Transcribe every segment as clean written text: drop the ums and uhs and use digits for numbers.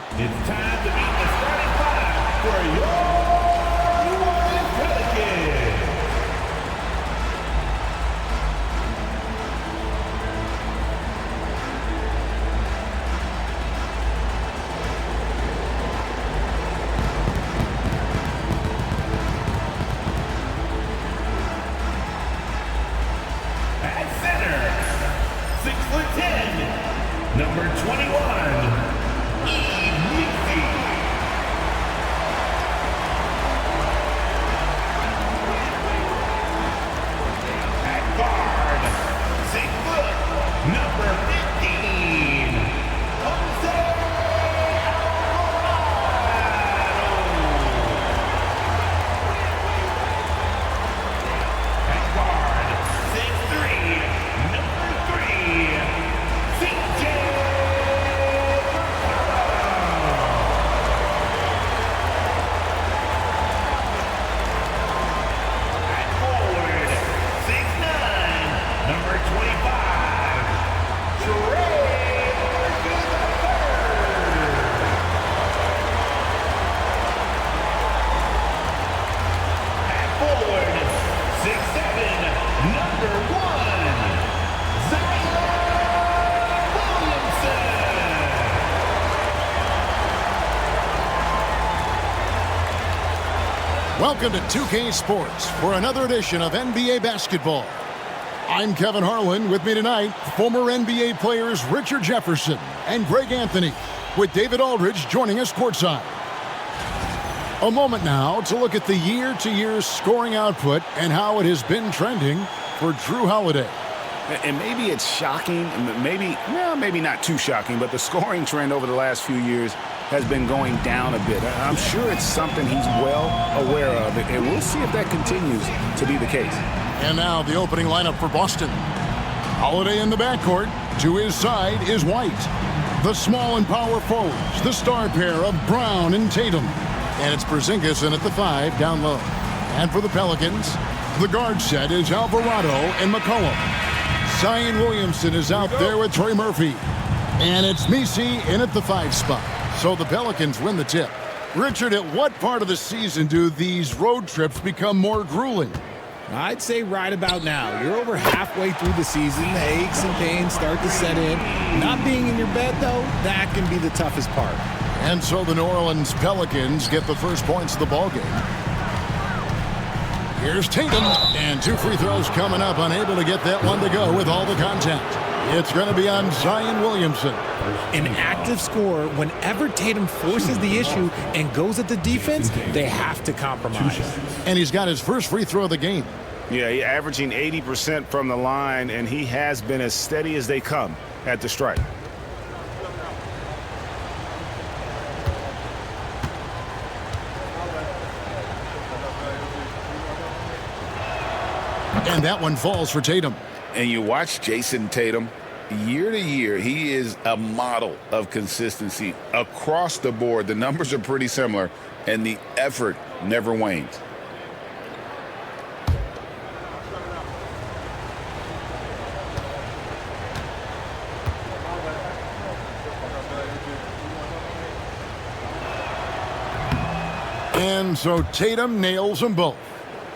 It's time to meet the starting five for your New Orleans Pelicans. At center, 6'10", number 21. Number 15, Jose at guard, 6'3", number 3, CJ at forward, 6'9", number 25. Welcome to 2K Sports for another edition of NBA basketball. I'm Kevin Harlan. With me tonight, former NBA players Richard Jefferson and Greg Anthony, with David Aldridge joining us courtside. A moment now to look at the year-to-year scoring output and how it has been trending for Drew Holiday. And maybe it's shocking, maybe not too shocking, but the scoring trend over the last few years has been going down a bit. I'm sure it's something he's well aware of, and we'll see if that continues to be the case. And now the opening lineup for Boston. Holiday in the backcourt. To his side is White. The small and power forwards, the star pair of Brown and Tatum. And it's Porzingis in at the 5 down low. And for the Pelicans, the guard set is Alvarado and McCollum. Zion Williamson is out there with Trey Murphy. And it's Messi in at the 5 spot. So the Pelicans win the tip. Richard, at what part of the season do these road trips become more grueling? I'd say right about now. You're over halfway through the season. The aches and pains start to set in. Not being in your bed, though, that can be the toughest part. And so the New Orleans Pelicans get the first points of the ballgame. Here's Tatum, and 2 free throws coming up, unable to get that one to go with all the contact. It's going to be on Zion Williamson. An active scorer, whenever Tatum forces the issue and goes at the defense, they have to compromise. And he's got his first free throw of the game. Yeah, he's averaging 80% from the line, and he has been as steady as they come at the stripe. And that one falls for Tatum. And you watch Jason Tatum, year to year, he is a model of consistency across the board. The numbers are pretty similar, and the effort never wanes. And so Tatum nails them both.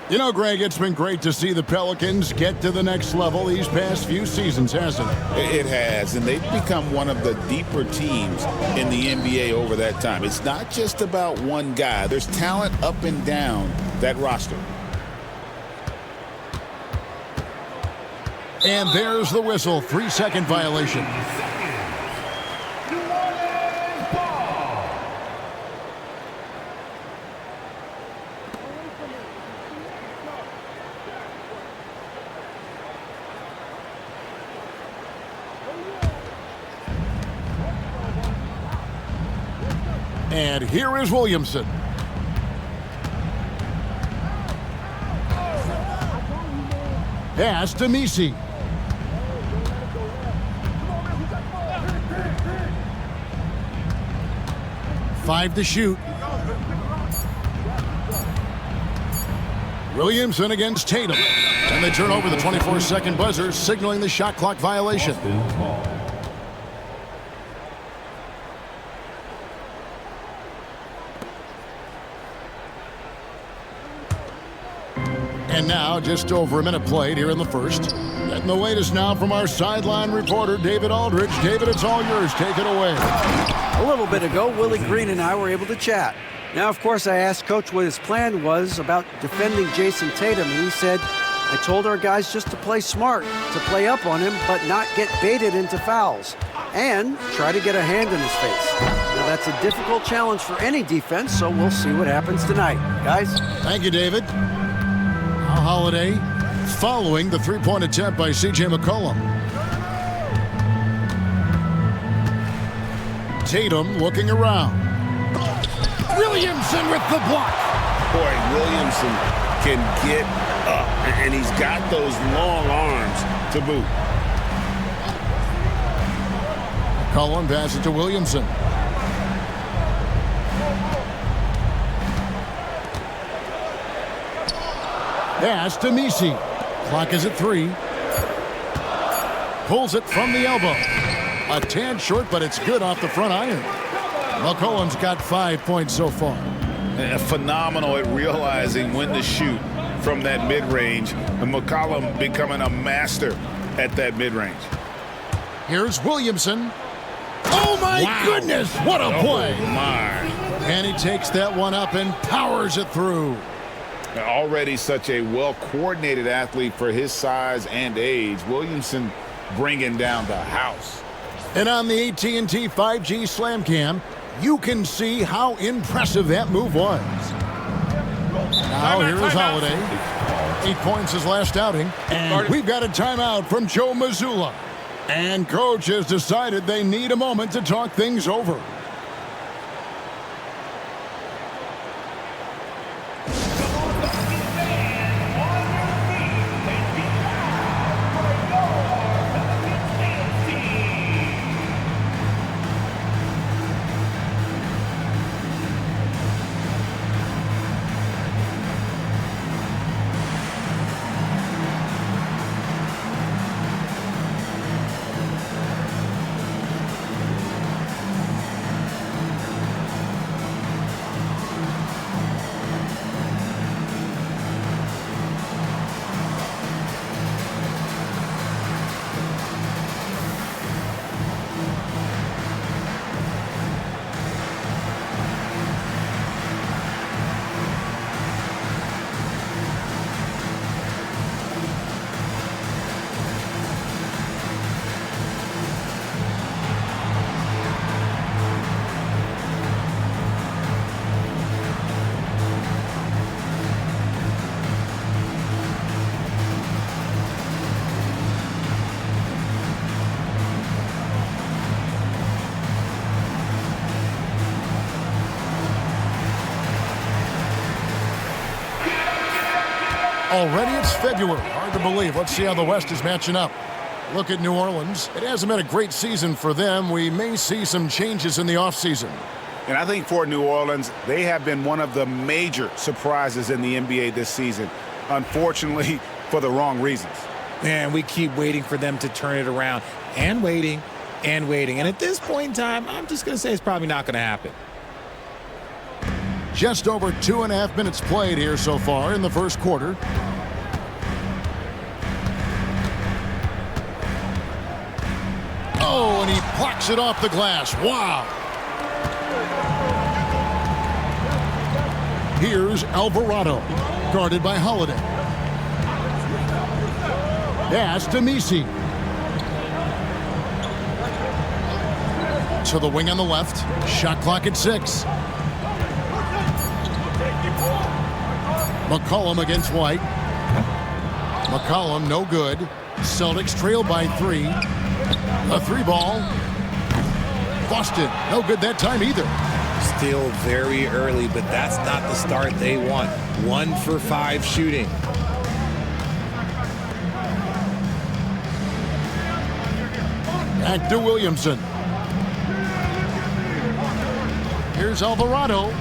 You know, Greg, it's been great to see the Pelicans get to the next level these past few seasons, hasn't it? It has, and they've become one of the deeper teams in the NBA over that time. It's not just about one guy. There's talent up and down that roster. And there's the whistle, 3-second violation. And here is Williamson. Pass to Messi. Five to shoot. Williamson against Tatum. And they turn over the 24-second buzzer, signaling the shot clock violation. And now, just over a minute played here in the first. Getting the latest now from our sideline reporter, David Aldridge. David, it's all yours. Take it away. A little bit ago, Willie Green and I were able to chat. Now, of course, I asked Coach what his plan was about defending Jason Tatum, and he said, I told our guys just to play smart, to play up on him, but not get baited into fouls, and try to get a hand in his face. Now, that's a difficult challenge for any defense, so we'll see what happens tonight. Guys? Thank you, David. Now Holiday following the three-point attempt by C.J. McCollum. Tatum looking around. Williamson with the block. Boy, Williamson can get up, and he's got those long arms to boot. McCollum passes it to Williamson. Pass to Messi. Clock is at 3. Pulls it from the elbow. A tad short, but it's good off the front iron. McCollum's got 5 points so far. Phenomenal at realizing when to shoot from that mid-range. And McCollum becoming a master at that mid-range. Here's Williamson. Oh, my goodness. What a play. Oh, my. And he takes that one up and powers it through. Already such a well-coordinated athlete for his size and age. Williamson bringing down the house. And on the AT&T 5G Slam Cam, you can see how impressive that move was. Now here is Holiday. 8 points his last outing. And we've got a timeout from Joe Mazzulla. And coach has decided they need a moment to talk things over. Already it's February. Hard to believe. Let's see how the West is matching up. Look at New Orleans. It hasn't been a great season for them. We may see some changes in the offseason. And I think for New Orleans, they have been one of the major surprises in the NBA this season. Unfortunately, for the wrong reasons. Man, we keep waiting for them to turn it around and waiting and waiting. And at this point in time, I'm just going to say it's probably not going to happen. Just over 2.5 minutes played here so far in the first quarter. Oh, and he plucks it off the glass. Wow. Here's Alvarado, guarded by Holiday. Pass to Messi. To the wing on the left. Shot clock at 6. McCollum against White. McCollum no good. Celtics trail by 3. A 3-ball. Boston no good that time either. Still very early, but that's not the start they want. 1 for 5 shooting. Back to Williamson. Here's Alvarado.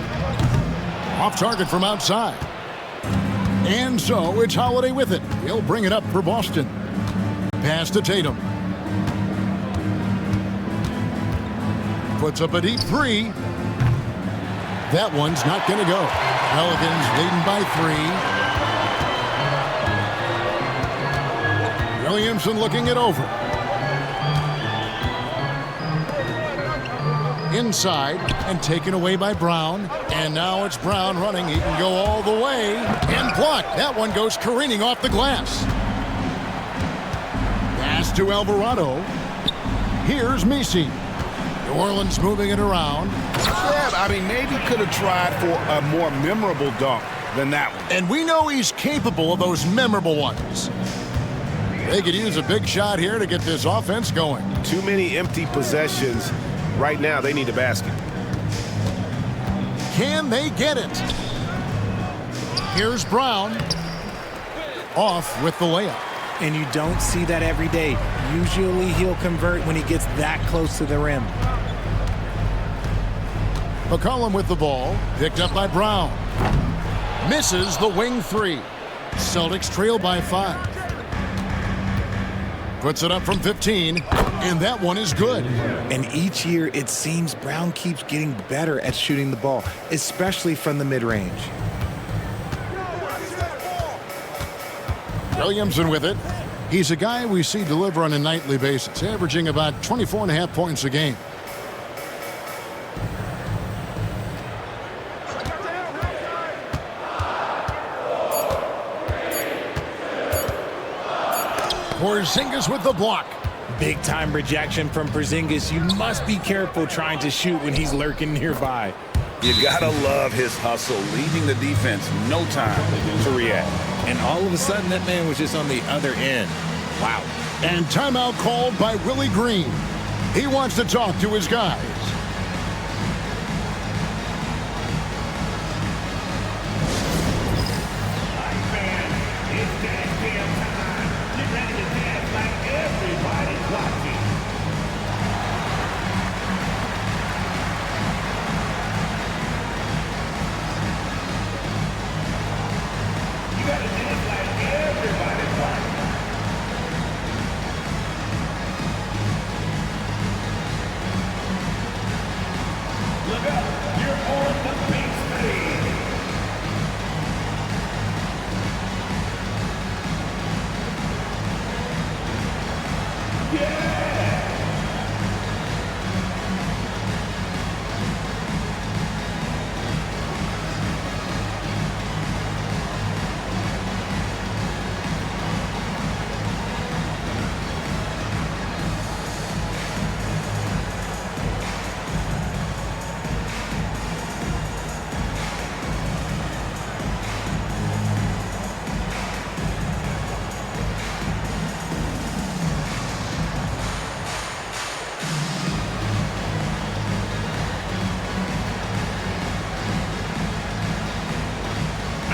Off target from outside. And so it's Holiday with it. He'll bring it up for Boston. Pass to Tatum. Puts up a deep 3. That one's not going to go. Pelicans leading by Williamson looking it over. Inside and taken away by Brown. And now it's Brown running. He can go all the way and blocked. That one goes careening off the glass. Pass to Alvarado. Here's Messi. New Orleans moving it around. Yeah, I mean, maybe could have tried for a more memorable dunk than that one. And we know he's capable of those memorable ones. They could use a big shot here to get this offense going. Too many empty possessions. Right now, they need a basket. Can they get it? Here's Brown. Off with the layup. And you don't see that every day. Usually he'll convert when he gets that close to the rim. McCollum with the ball. Picked up by Brown. Misses the wing three. Celtics trail by 5. Puts it up from 15, and that one is good. And each year, it seems Brown keeps getting better at shooting the ball, especially from the mid-range. Williamson with it. He's a guy we see deliver on a nightly basis, averaging about 24.5 points a game. Porzingis with the block. Big time rejection from Porzingis. You must be careful trying to shoot when he's lurking nearby. You gotta love his hustle, leaving the defense no time to react. And all of a sudden, that man was just on the other end. Wow. And timeout called by Willie Green. He wants to talk to his guys.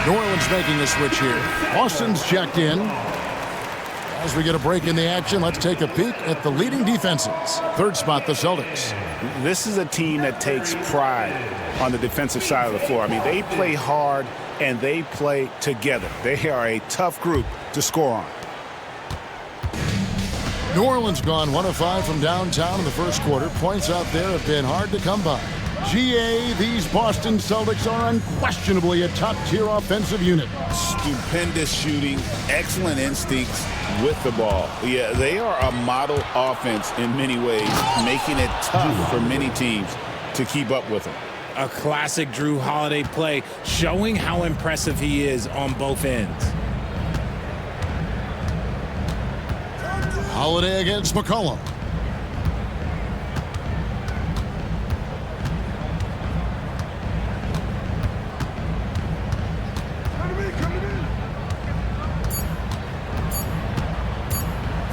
New Orleans making a switch here. Boston's checked in. As we get a break in the action, let's take a peek at the leading defenses. Third spot, the Celtics. This is a team that takes pride on the defensive side of the floor. I mean, they play hard and they play together. They are a tough group to score on. New Orleans gone 1 of 5 from downtown in the first quarter. Points out there have been hard to come by. GA, these Boston Celtics are unquestionably a top-tier offensive unit. Stupendous shooting, excellent instincts with the ball. Yeah, they are a model offense in many ways, making it tough for many teams to keep up with them. A classic Drew Holiday play, showing how impressive he is on both ends. Holiday against McCollum.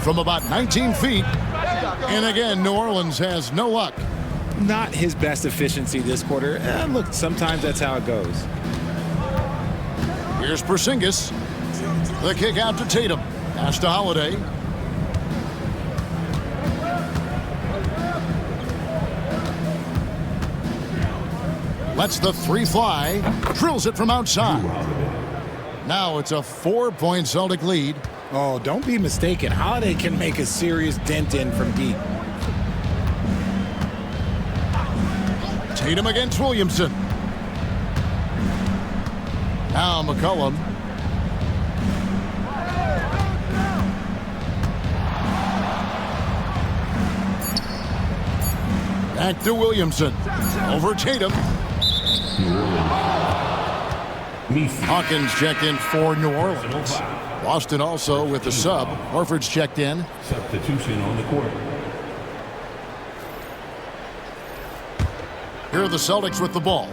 From about 19 feet. And again, New Orleans has no luck. Not his best efficiency this quarter. Look, sometimes that's how it goes. Here's Porzingis. The kick out to Tatum. Pass to Holiday. Lets the three fly. Drills it from outside. Now it's a 4-point Celtic lead. Oh, don't be mistaken. Holiday can make a serious dent in from deep. Tatum against Williamson. Now McCollum. Back to Williamson. Over Tatum. Hawkins checked in for New Orleans. Boston also with the sub. Horford's checked in. Substitution on the court. Here are the Celtics with the ball.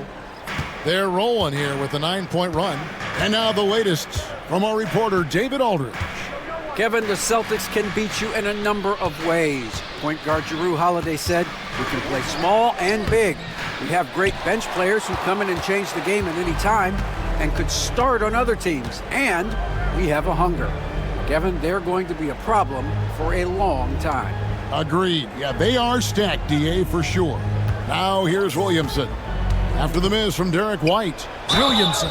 They're rolling here with a 9-point run. And now the latest from our reporter, David Aldridge. Kevin, the Celtics can beat you in a number of ways. Point guard Jrue Holiday said, we can play small and big. We have great bench players who come in and change the game at any time and could start on other teams. And we have a hunger. Kevin, they're going to be a problem for a long time. Agreed. Yeah, they are stacked, DA, for sure. Now here's Williamson. After the miss from Derek White. Williamson.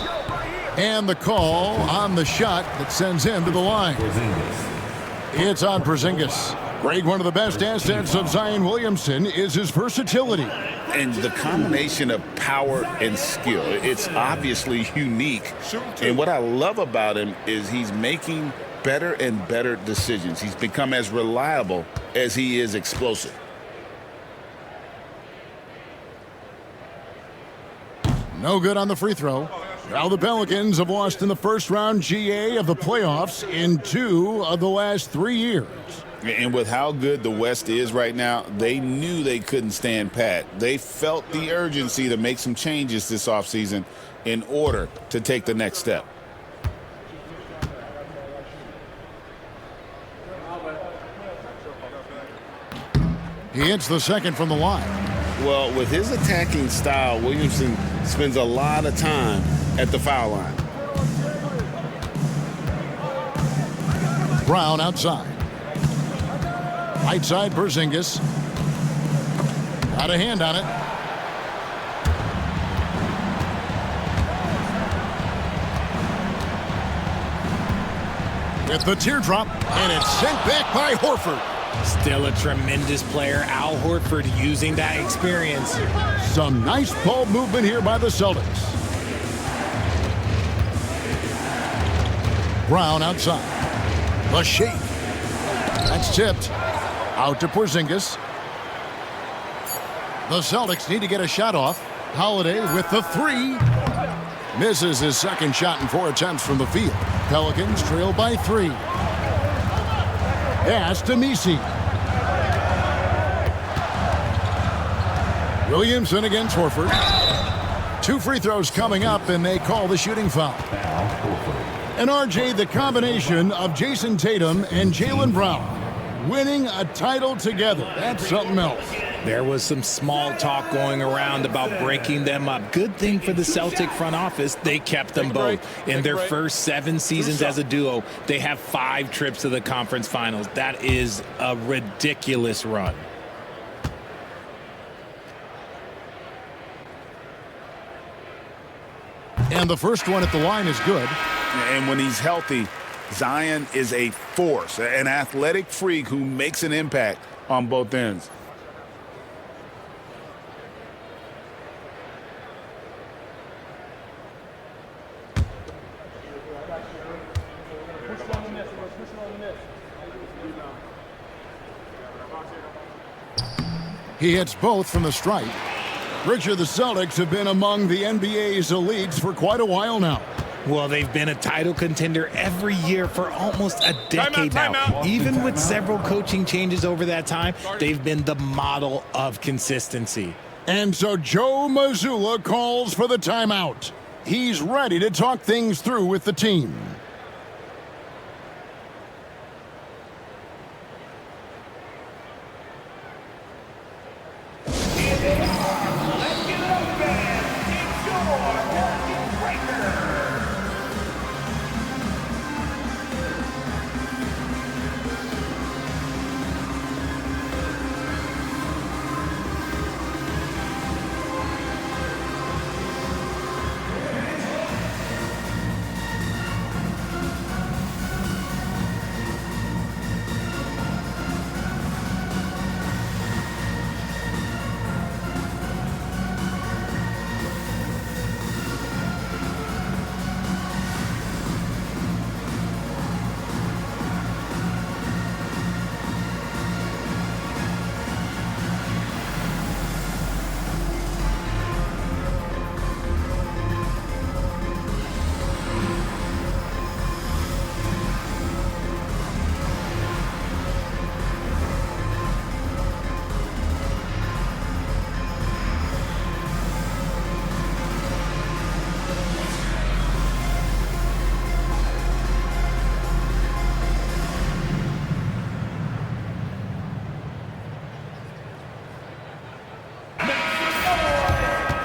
And the call on the shot that sends him to the line. It's on Porzingis. Greg, one of the best assets of Zion Williamson is his versatility. And the combination of power and skill, it's obviously unique. And what I love about him is he's making better and better decisions. He's become as reliable as he is explosive. No good on the free throw. Now the Pelicans have lost in the first round GA of the playoffs in 2 of the last 3 years. And with how good the West is right now, they knew they couldn't stand pat. They felt the urgency to make some changes this offseason in order to take the next step. He hits the second from the line. Well, with his attacking style, Williamson spends a lot of time at the foul line. Brown outside. Right side, Porzingis. Got a hand on it. With the teardrop, and it's sent back by Horford. Still a tremendous player. Al Horford using that experience. Some nice ball movement here by the Celtics. Brown outside. The shake. That's tipped. Out to Porzingis. The Celtics need to get a shot off. Holiday with the 3. Misses his second shot in 4 attempts from the field. Pelicans trail by 3. Pass to Misi. Williamson against Horford. 2 free throws coming up, and they call the shooting foul. And RJ, the combination of Jason Tatum and Jaylen Brown winning a title together. That's something else. There was some small talk going around about breaking them up. Good thing for the Celtic front office, they kept them both. In their first 7 seasons as a duo, they have 5 trips to the conference finals. That is a ridiculous run. And the first one at the line is good. And when he's healthy, Zion is a force, an athletic freak who makes an impact on both ends. He hits both from the stripe. Richard, the Celtics have been among the NBA's elites for quite a while now. Well, they've been a title contender every year for almost a decade now. Even with several coaching changes over that time, they've been the model of consistency. And so Joe Mazzulla calls for the timeout. He's ready to talk things through with the team.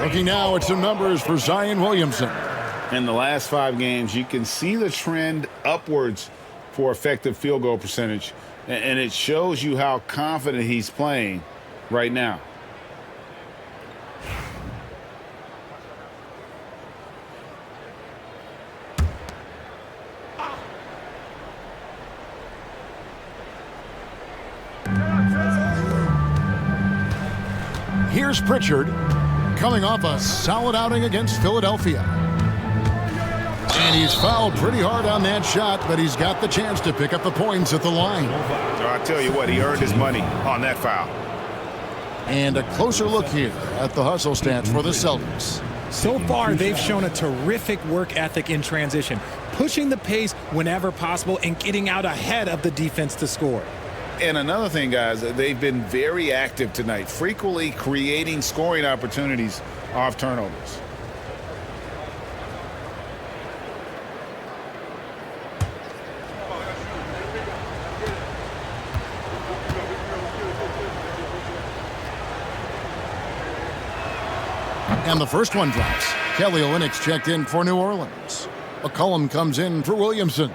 Looking now at some numbers for Zion Williamson. In the last 5 games, you can see the trend upwards for effective field goal percentage, and it shows you how confident he's playing right now. Here's Pritchard, coming off a solid outing against Philadelphia. And he's fouled pretty hard on that shot, but he's got the chance to pick up the points at the line. So I tell you what, he earned his money on that foul. And a closer look here at the hustle stats for the Celtics. So far, they've shown a terrific work ethic in transition, pushing the pace whenever possible and getting out ahead of the defense to score. And another thing, guys, they've been very active tonight, frequently creating scoring opportunities off turnovers. And the first one drops. Kelly Olynyk's checked in for New Orleans. McCollum comes in for Williamson.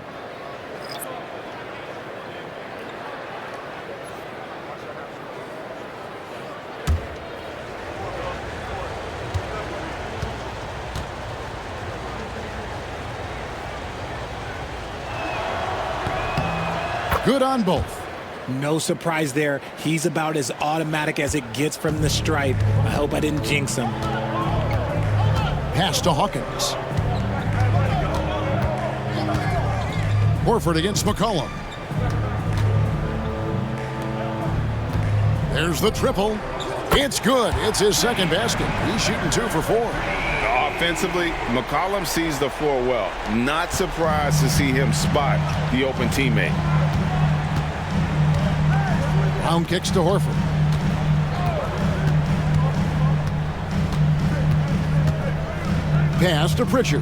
Good on both. No surprise there. He's about as automatic as it gets from the stripe. I hope I didn't jinx him. Pass to Hawkins. Horford against McCollum. There's the triple. It's good. It's his second basket. He's shooting 2 for 4. Offensively, McCollum sees the floor well. Not surprised to see him spot the open teammate. Brown kicks to Horford. Pass to Pritchard.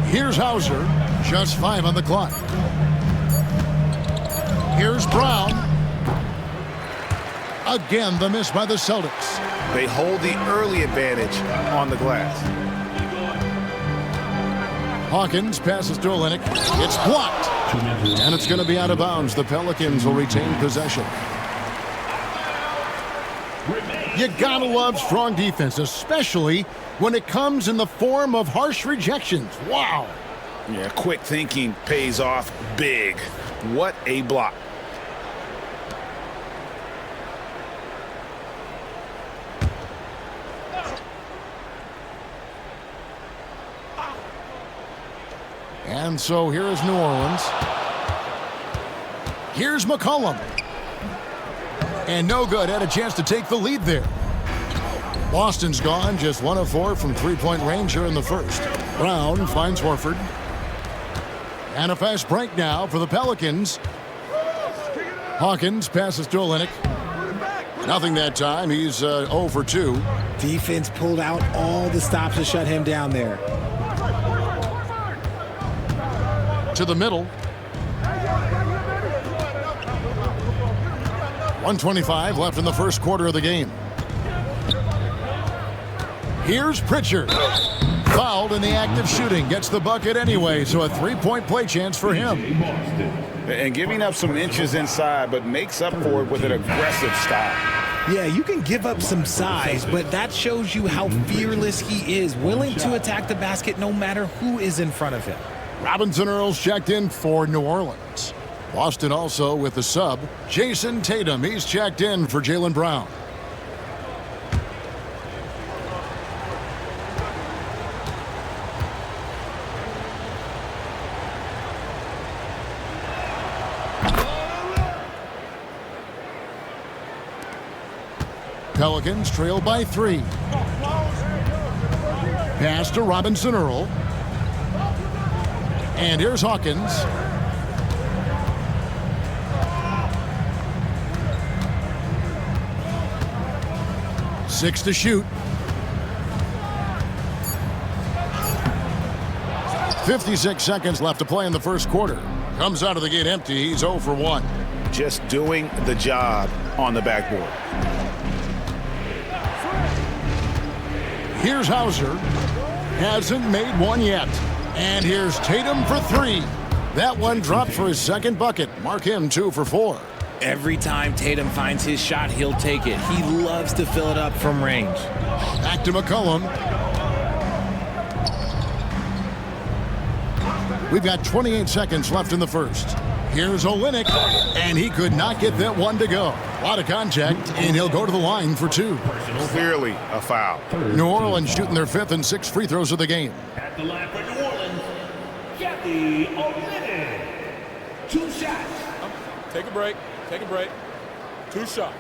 Here's Hauser. Just 5 on the clock. Here's Brown. Again, the miss by the Celtics. They hold the early advantage on the glass. Hawkins passes to Olynyk. It's blocked. And it's going to be out of bounds. The Pelicans will retain possession. You gotta love strong defense, especially when it comes in the form of harsh rejections. Wow. Yeah, quick thinking pays off big. What a block. And so here is New Orleans. Here's McCollum. And no good. Had a chance to take the lead there. Boston's gone. Just 1 of 4 from three-point range here in the first. Brown finds Horford. And a fast break now for the Pelicans. Hawkins passes to Olynyk. Nothing that time. He's 0 for 2. Defense pulled out all the stops to shut him down there. To the middle. 1:25 left in the first quarter of the game. Here's Pritchard. Fouled in the act of shooting. Gets the bucket anyway, so a three-point play chance for him. And giving up some inches inside, but makes up for it with an aggressive style. Yeah, you can give up some size, but that shows you how fearless he is, willing to attack the basket no matter who is in front of him. Robinson Earls checked in for New Orleans. Boston also with the sub. Jason Tatum, he's checked in for Jaylen Brown. Pelicans trail by 3. Pass to Robinson Earl. And here's Hawkins. Six to shoot. 56 seconds left to play in the first quarter. Comes out of the gate empty. He's 0 for 1. Just doing the job on the backboard. Here's Hauser. Hasn't made one yet. And here's Tatum for three. That one dropped for his second bucket. Mark him 2 for 4. Every time Tatum finds his shot, he'll take it. He loves to fill it up from range. Back to McCollum. We've got 28 seconds left in the first. Here's Olynyk, and he could not get that one to go. A lot of contact, and he'll go to the line for 2. Clearly a foul. New Orleans shooting their 5th and 6th free throws of the game. At the line for New Orleans, Kathy Olynyk. 2 shots. Take a break. Take a break. 2 shots.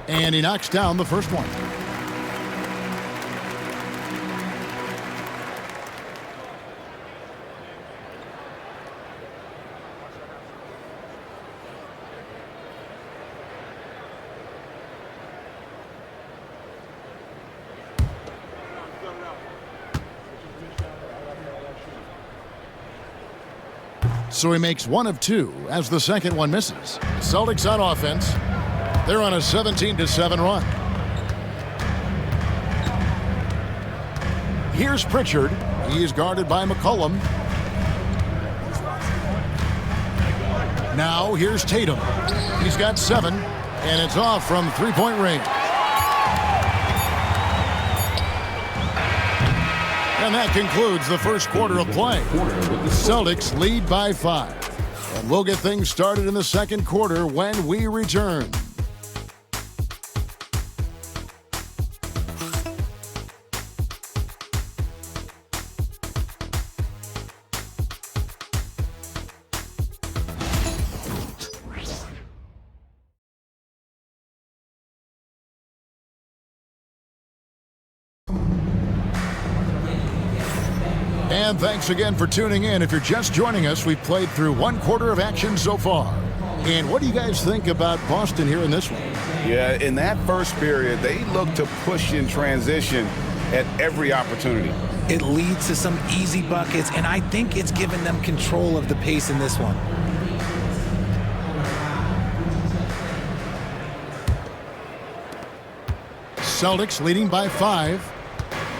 And he knocks down the first one. So he makes 1 of 2 as the second one misses. Celtics on offense. They're on a 17-7 run. Here's Pritchard. He's guarded by McCollum. Now here's Tatum. He's got 7, and it's off from three-point range. And that concludes the first quarter of play. The Celtics lead by 5. And we'll get things started in the second quarter when we return. And thanks again for tuning in. If you're just joining us, we've played through 1 quarter of action so far. And what do you guys think about Boston here in this one? Yeah, in that first period, they looked to push in transition at every opportunity. It leads to some easy buckets, and I think it's given them control of the pace in this one. Celtics leading by 5.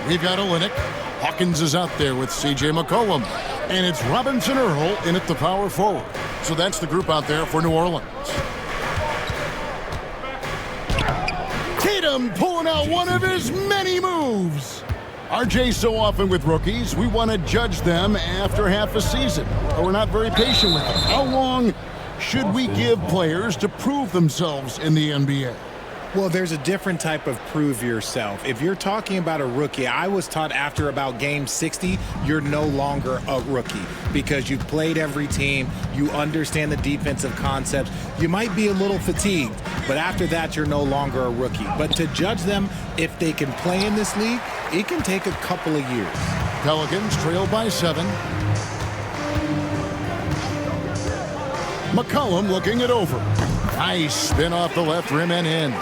We've got Olynyk. Hawkins is out there with C.J. McCollum. And it's Robinson Earl in at the power forward. So that's the group out there for New Orleans. Tatum pulling out one of his many moves. RJ, so often with rookies, we want to judge them after half a season. Or we're not very patient with them. How long should we give players to prove themselves in the NBA? Well, there's a different type of prove yourself. If you're talking about a rookie, I was taught after about game 60, you're no longer a rookie because you've played every team, you understand the defensive concepts. You might be a little fatigued, but after that, you're no longer a rookie. But to judge them, if they can play in this league, it can take a couple of years. Pelicans trail by 7. McCollum looking it over. Nice spin off the left rim and in.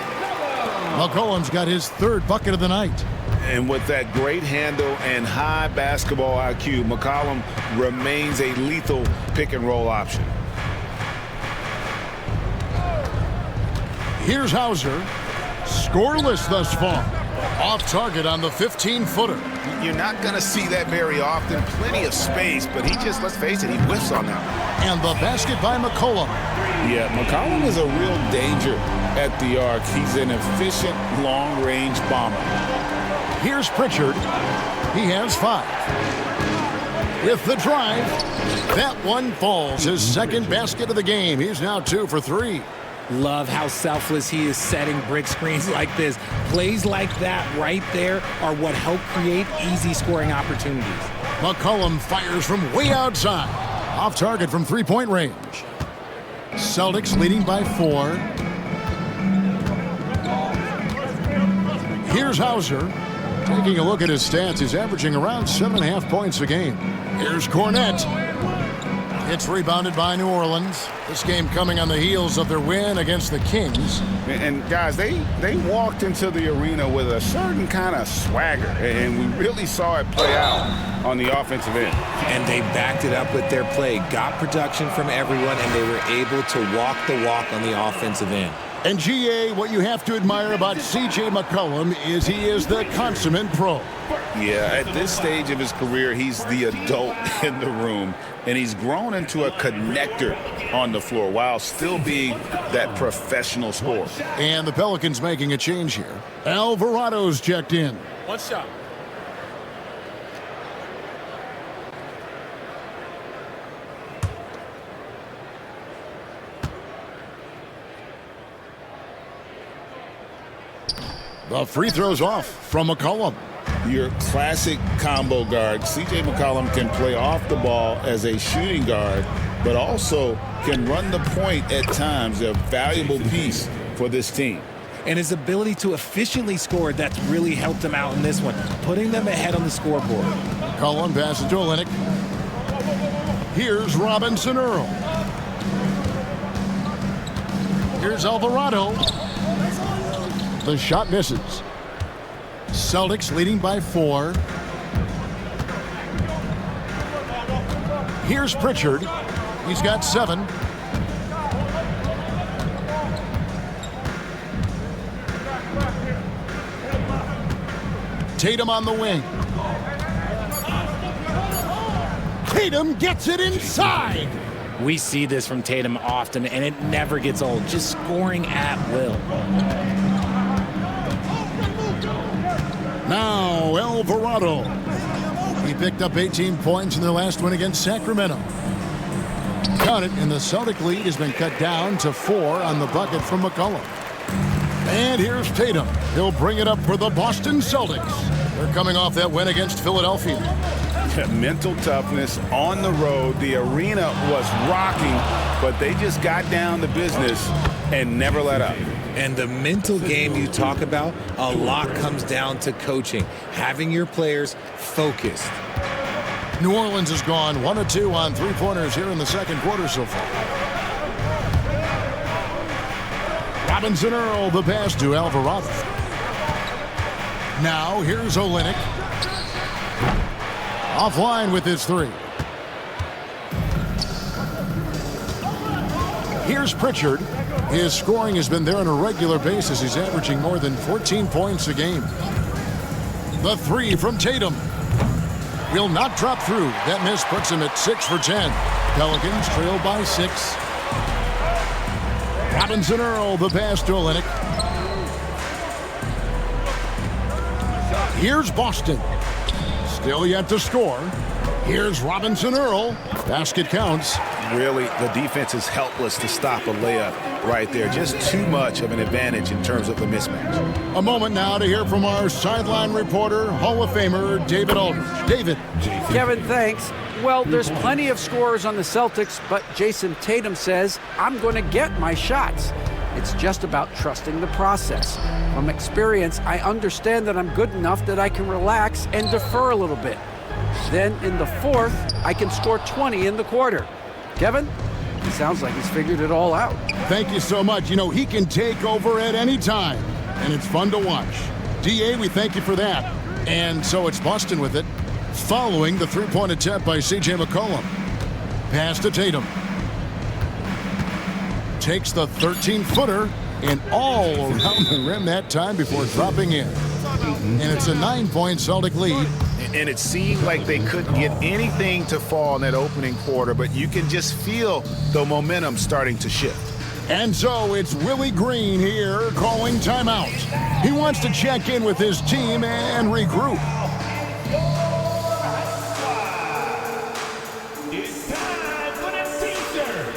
McCollum's got his 3rd bucket of the night. And with that great handle and high basketball IQ, McCollum remains a lethal pick-and-roll option. Here's Hauser. Scoreless thus far. Off target on the 15-footer. You're not going to see that very often. Plenty of space, but he just, let's face it, he whiffs on that. And the basket by McCollum. Yeah, McCollum is a real danger at the arc. He's an efficient long-range bomber. Here's Pritchard. He has 5. With the drive, that one falls. His 2nd basket of the game. He's now 2 for 3. Love how selfless he is setting brick screens like this. Plays like that right there are what help create easy scoring opportunities. McCollum fires from way outside. Off target from three-point range. Celtics leading by 4. Here's Hauser. Taking a look at his stats, he's averaging around 7.5 points a game. Here's Cornette. It's rebounded by New Orleans. This game coming on the heels of their win against the Kings. And guys, they walked into the arena with a certain kind of swagger, and we really saw it play out on the offensive end. And they backed it up with their play, got production from everyone, and they were able to walk the walk on the offensive end. And GA, what you have to admire about C.J. McCollum is he is the consummate pro. Yeah, at this stage of his career, he's the adult in the room, and he's grown into a connector on the floor while still being that professional scorer. And the Pelicans making a change here. Alvarado's checked in. One shot. The free throw's off from McCollum. Your classic combo guard, C.J. McCollum, can play off the ball as a shooting guard, but also can run the point at times, a valuable piece for this team. And his ability to efficiently score, that's really helped him out in this one, putting them ahead on the scoreboard. McCollum passes to Olynyk. Here's Robinson Earl. Here's Alvarado. The shot misses. Celtics leading by 4. Here's Pritchard. He's got 7. Tatum on the wing. Tatum gets it inside. We see this from Tatum often, and it never gets old, just scoring at will. Now Alvarado. He picked up 18 points in their last win against Sacramento. Count it, and the Celtic lead has been cut down to 4 on the bucket from McCollum. And here's Tatum. He'll bring it up for the Boston Celtics. They're coming off that win against Philadelphia. Mental toughness on the road. The arena was rocking, but they just got down to business and never let up. And the mental game you talk about, a lot comes down to coaching, having your players focused. New Orleans has gone 1 of 2 on three-pointers here in the second quarter so far. Robinson Earl, the pass to Alvarado. Now here's Olynyk. Offline with his 3. Here's Pritchard. His scoring has been there on a regular basis. He's averaging more than 14 points a game. The 3 from Tatum will not drop through. That miss puts him at 6 for 10. Pelicans trail by 6. Robinson Earl, the pass to Olynyk. Here's Boston. Still yet to score. Here's Robinson Earl. Basket counts. Really, the defense is helpless to stop a layup right there. Just too much of an advantage in terms of the mismatch. A moment now to hear from our sideline reporter, Hall of Famer David Aldridge. David. Kevin, thanks. Well, there's plenty of scorers on the Celtics, but Jason Tatum says, I'm going to get my shots. It's just about trusting the process. From experience, I understand that I'm good enough that I can relax and defer a little bit. Then in the fourth, I can score 20 in the quarter. Kevin, he sounds like he's figured it all out. Thank you so much. You know, he can take over at any time, and it's fun to watch. DA, we thank you for that. And so it's Boston with it, following the three-point attempt by C.J. McCollum. Pass to Tatum. Takes the 13-footer and all around the rim that time before dropping in. And it's a 9-point Celtic lead. And it seemed like they couldn't get anything to fall in that opening quarter, but you can just feel the momentum starting to shift. And so it's Willie Green here calling timeout. He wants to check in with his team and regroup. It's time for the teaser.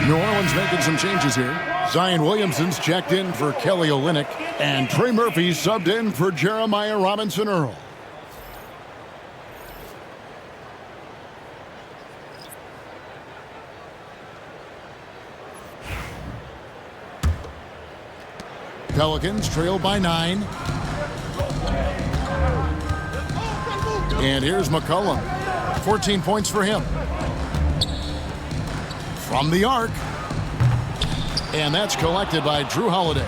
New Orleans making some changes here. Zion Williamson's checked in for Kelly Olynyk, and Trey Murphy's subbed in for Jeremiah Robinson-Earl. Pelicans trail by 9. And here's McCollum. 14 points for him. From the arc. And that's collected by Drew Holiday.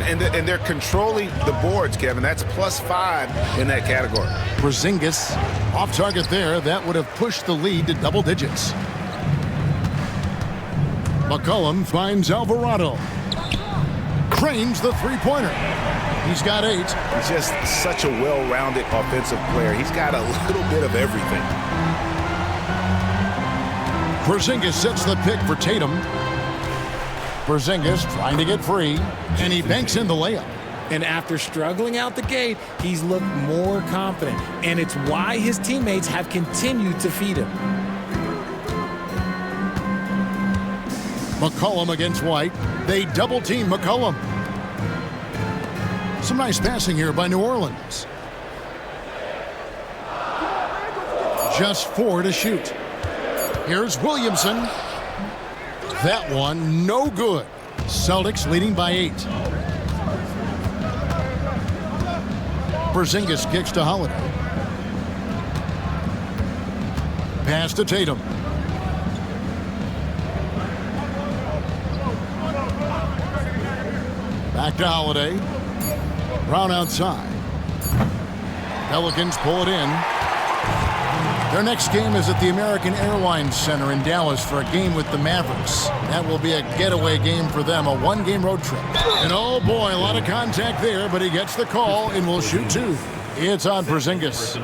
And they're controlling the boards, Kevin. That's +5 in that category. Porzingis off target there. That would have pushed the lead to double digits. McCollum finds Alvarado. Cranes the three-pointer. He's got 8. He's just such a well-rounded offensive player. He's got a little bit of everything. Porzingis sets the pick for Tatum. Porzingis trying to get free, and he banks in the layup. And after struggling out the gate, he's looked more confident. And it's why his teammates have continued to feed him. McCollum against White. They double-team McCollum. Some nice passing here by New Orleans. Just 4 to shoot. Here's Williamson. That one, no good. Celtics leading by 8. Porzingis kicks to Holiday. Pass to Tatum. Back to Holiday. Brown outside. Pelicans pull it in. Their next game is at the American Airlines Center in Dallas for a game with the Mavericks. That will be a getaway game for them, a one-game road trip. And oh boy, a lot of contact there, but he gets the call and will shoot 2. It's on Porzingis.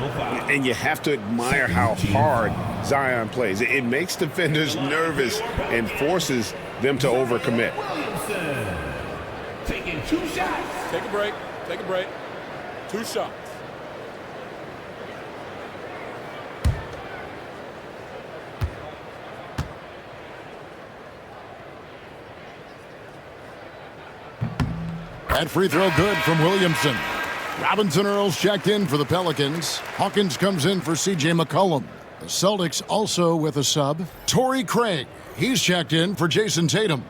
And you have to admire how hard Zion plays. It makes defenders nervous and forces them to overcommit. Taking 2 shots. Take a break. Take a break. 2 shots. That free throw good from Williamson. Robinson-Earl's checked in for the Pelicans. Hawkins comes in for C.J. McCollum. The Celtics also with a sub. Torrey Craig. He's checked in for Jason Tatum.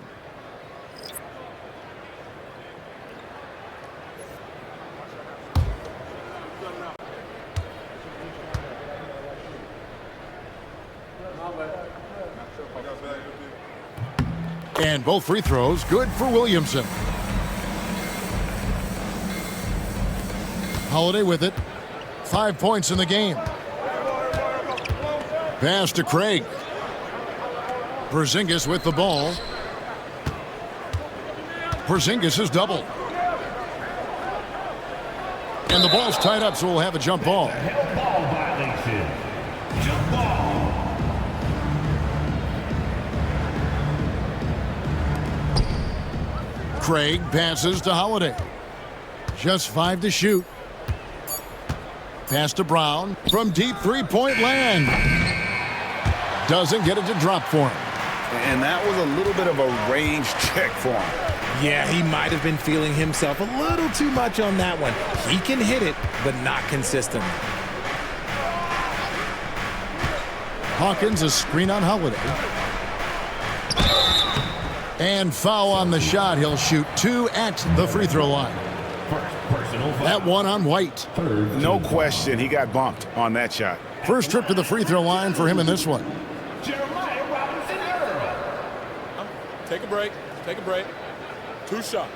And both free throws good for Williamson. Holiday with it. 5 points in the game. Pass to Craig. Porzingis with the ball. Porzingis is doubled. And the ball's tied up, so we'll have a jump ball. Ball violation. Jump ball. Craig passes to Holiday. Just 5 to shoot. Pass to Brown from deep three-point land. Doesn't get it to drop for him. And that was a little bit of a range check for him. Yeah, he might have been feeling himself a little too much on that one. He can hit it, but not consistently. Hawkins a screen on Holiday. And foul on the shot. He'll shoot 2 at the free throw line. That one on White. No question, he got bumped on that shot. First trip to the free throw line for him in this one. Jeremiah Robinson-Earl. Take a break. Take a break. 2 shots.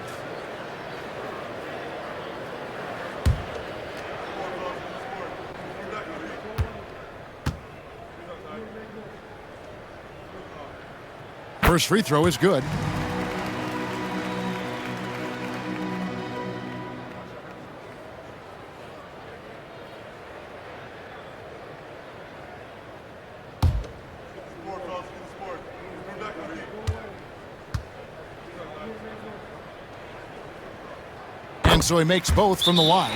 First free throw is good. And so he makes both from the line.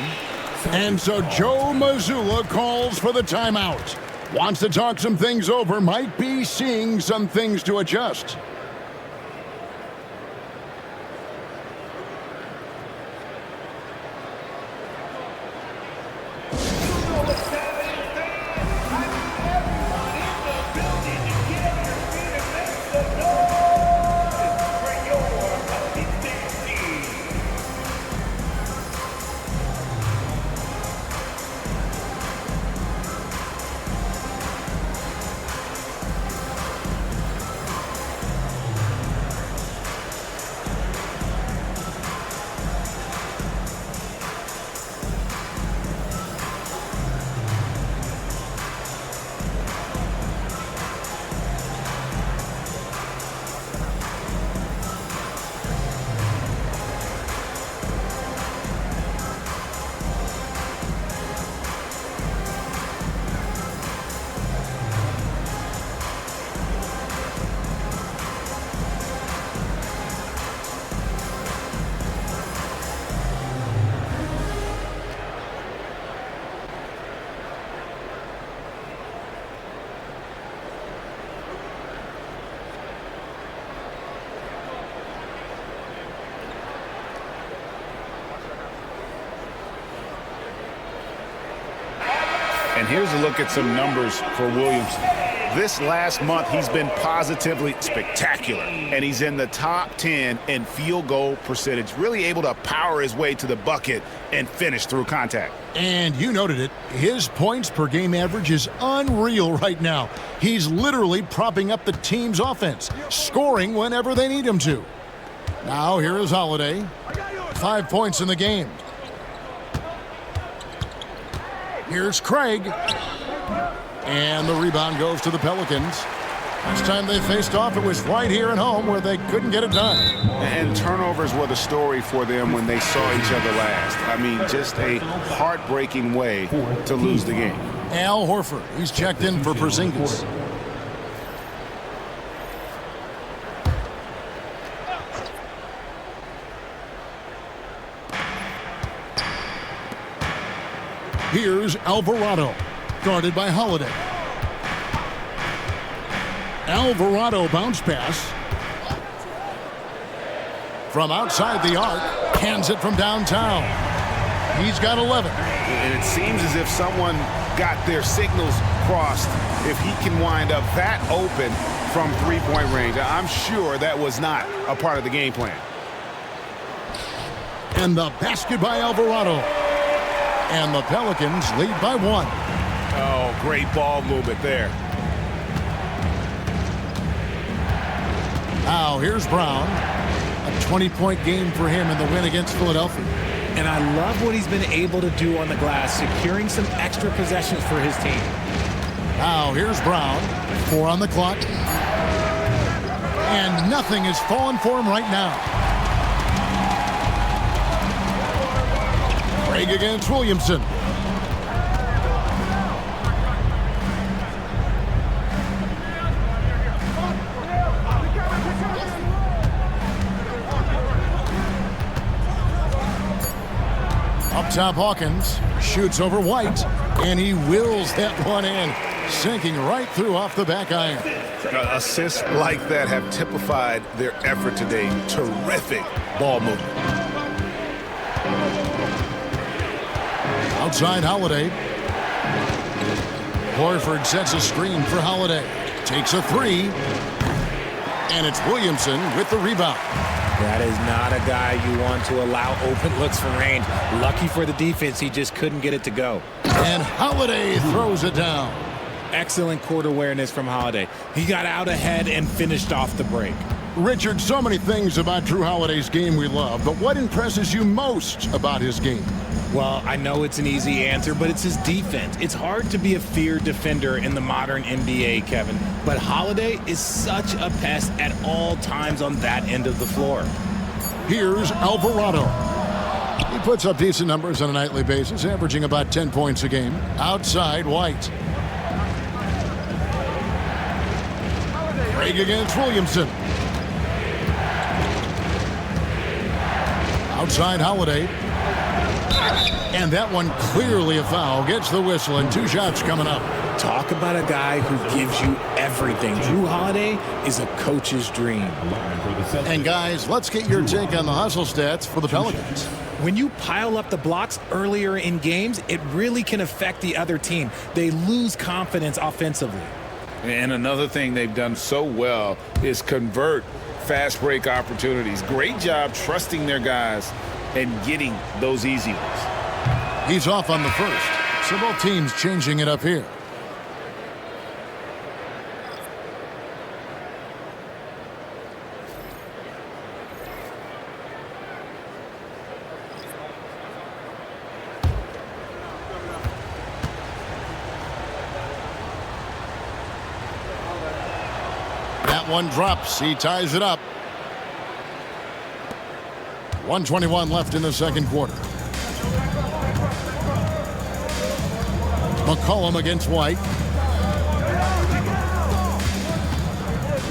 And so Joe Mazzulla calls for the timeout. Wants to talk some things over, might be seeing some things to adjust. And here's a look at some numbers for Williams. This last month, he's been positively spectacular, and he's in the top 10 in field goal percentage, really able to power his way to the bucket and finish through contact. And you noted it, his points per game average is unreal right now. He's literally propping up the team's offense, scoring whenever they need him to. Now here is Holiday. 5 points in the game. Here's Craig. And the rebound goes to the Pelicans. Last time they faced off, it was right here at home where they couldn't get it done. And turnovers were the story for them when they saw each other last. I mean, just a heartbreaking way to lose the game. Al Horford, he's checked in for Porzingis. Here's Alvarado, guarded by Holiday. Alvarado bounce pass. From outside the arc, hands it from downtown. He's got 11. And it seems as if someone got their signals crossed if he can wind up that open from three-point range. I'm sure that was not a part of the game plan. And the basket by Alvarado. And the Pelicans lead by 1. Oh, great ball movement there. Now here's Brown. A 20-point game for him in the win against Philadelphia. And I love what he's been able to do on the glass, securing some extra possessions for his team. Now here's Brown. 4 on the clock. And nothing is falling for him right now. Craig against Williamson. Up top, Hawkins shoots over White, and he wills that one in, sinking right through off the back iron. Assists like that have typified their effort today. Terrific ball movement. Outside Holiday. Horford sets a screen for Holiday. Takes a 3. And it's Williamson with the rebound. That is not a guy you want to allow open looks from range. Lucky for the defense, he just couldn't get it to go. And Holiday throws it down. Excellent court awareness from Holiday. He got out ahead and finished off the break. Richard, so many things about Drew Holiday's game we love, but what impresses you most about his game? Well, I know it's an easy answer, but it's his defense. It's hard to be a feared defender in the modern NBA, Kevin. But Holiday is such a pest at all times on that end of the floor. Here's Alvarado. He puts up decent numbers on a nightly basis, averaging about 10 points a game. Outside, White. Craig against Williamson. Outside Holiday. And that one clearly a foul. Gets the whistle and 2 shots coming up. Talk about a guy who gives you everything. Drew Holiday is a coach's dream. And guys, let's get your take on the hustle stats for the Pelicans. When you pile up the blocks earlier in games, it really can affect the other team. They lose confidence offensively. And another thing they've done so well is convert fast break opportunities. Great job trusting their guys and getting those easy ones. He's off on the first. So both teams changing it up here. That one drops. He ties it up. 1:21 left in the second quarter. McCollum against White.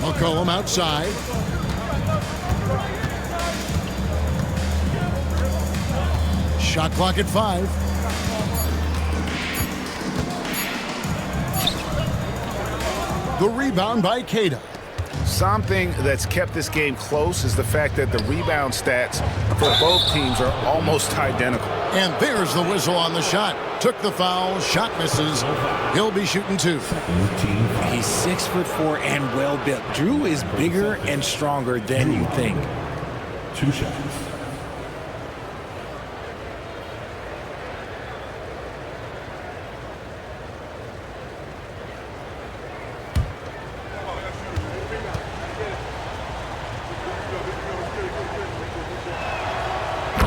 McCollum outside. Shot clock at 5. The rebound by Cada. Something that's kept this game close is the fact that the rebound stats for both teams are almost identical. And there's the whistle on the shot. Took the foul, shot misses. He'll be shooting 2. He's 6'4" and well built. Drew is bigger and stronger than you think. 2 shots.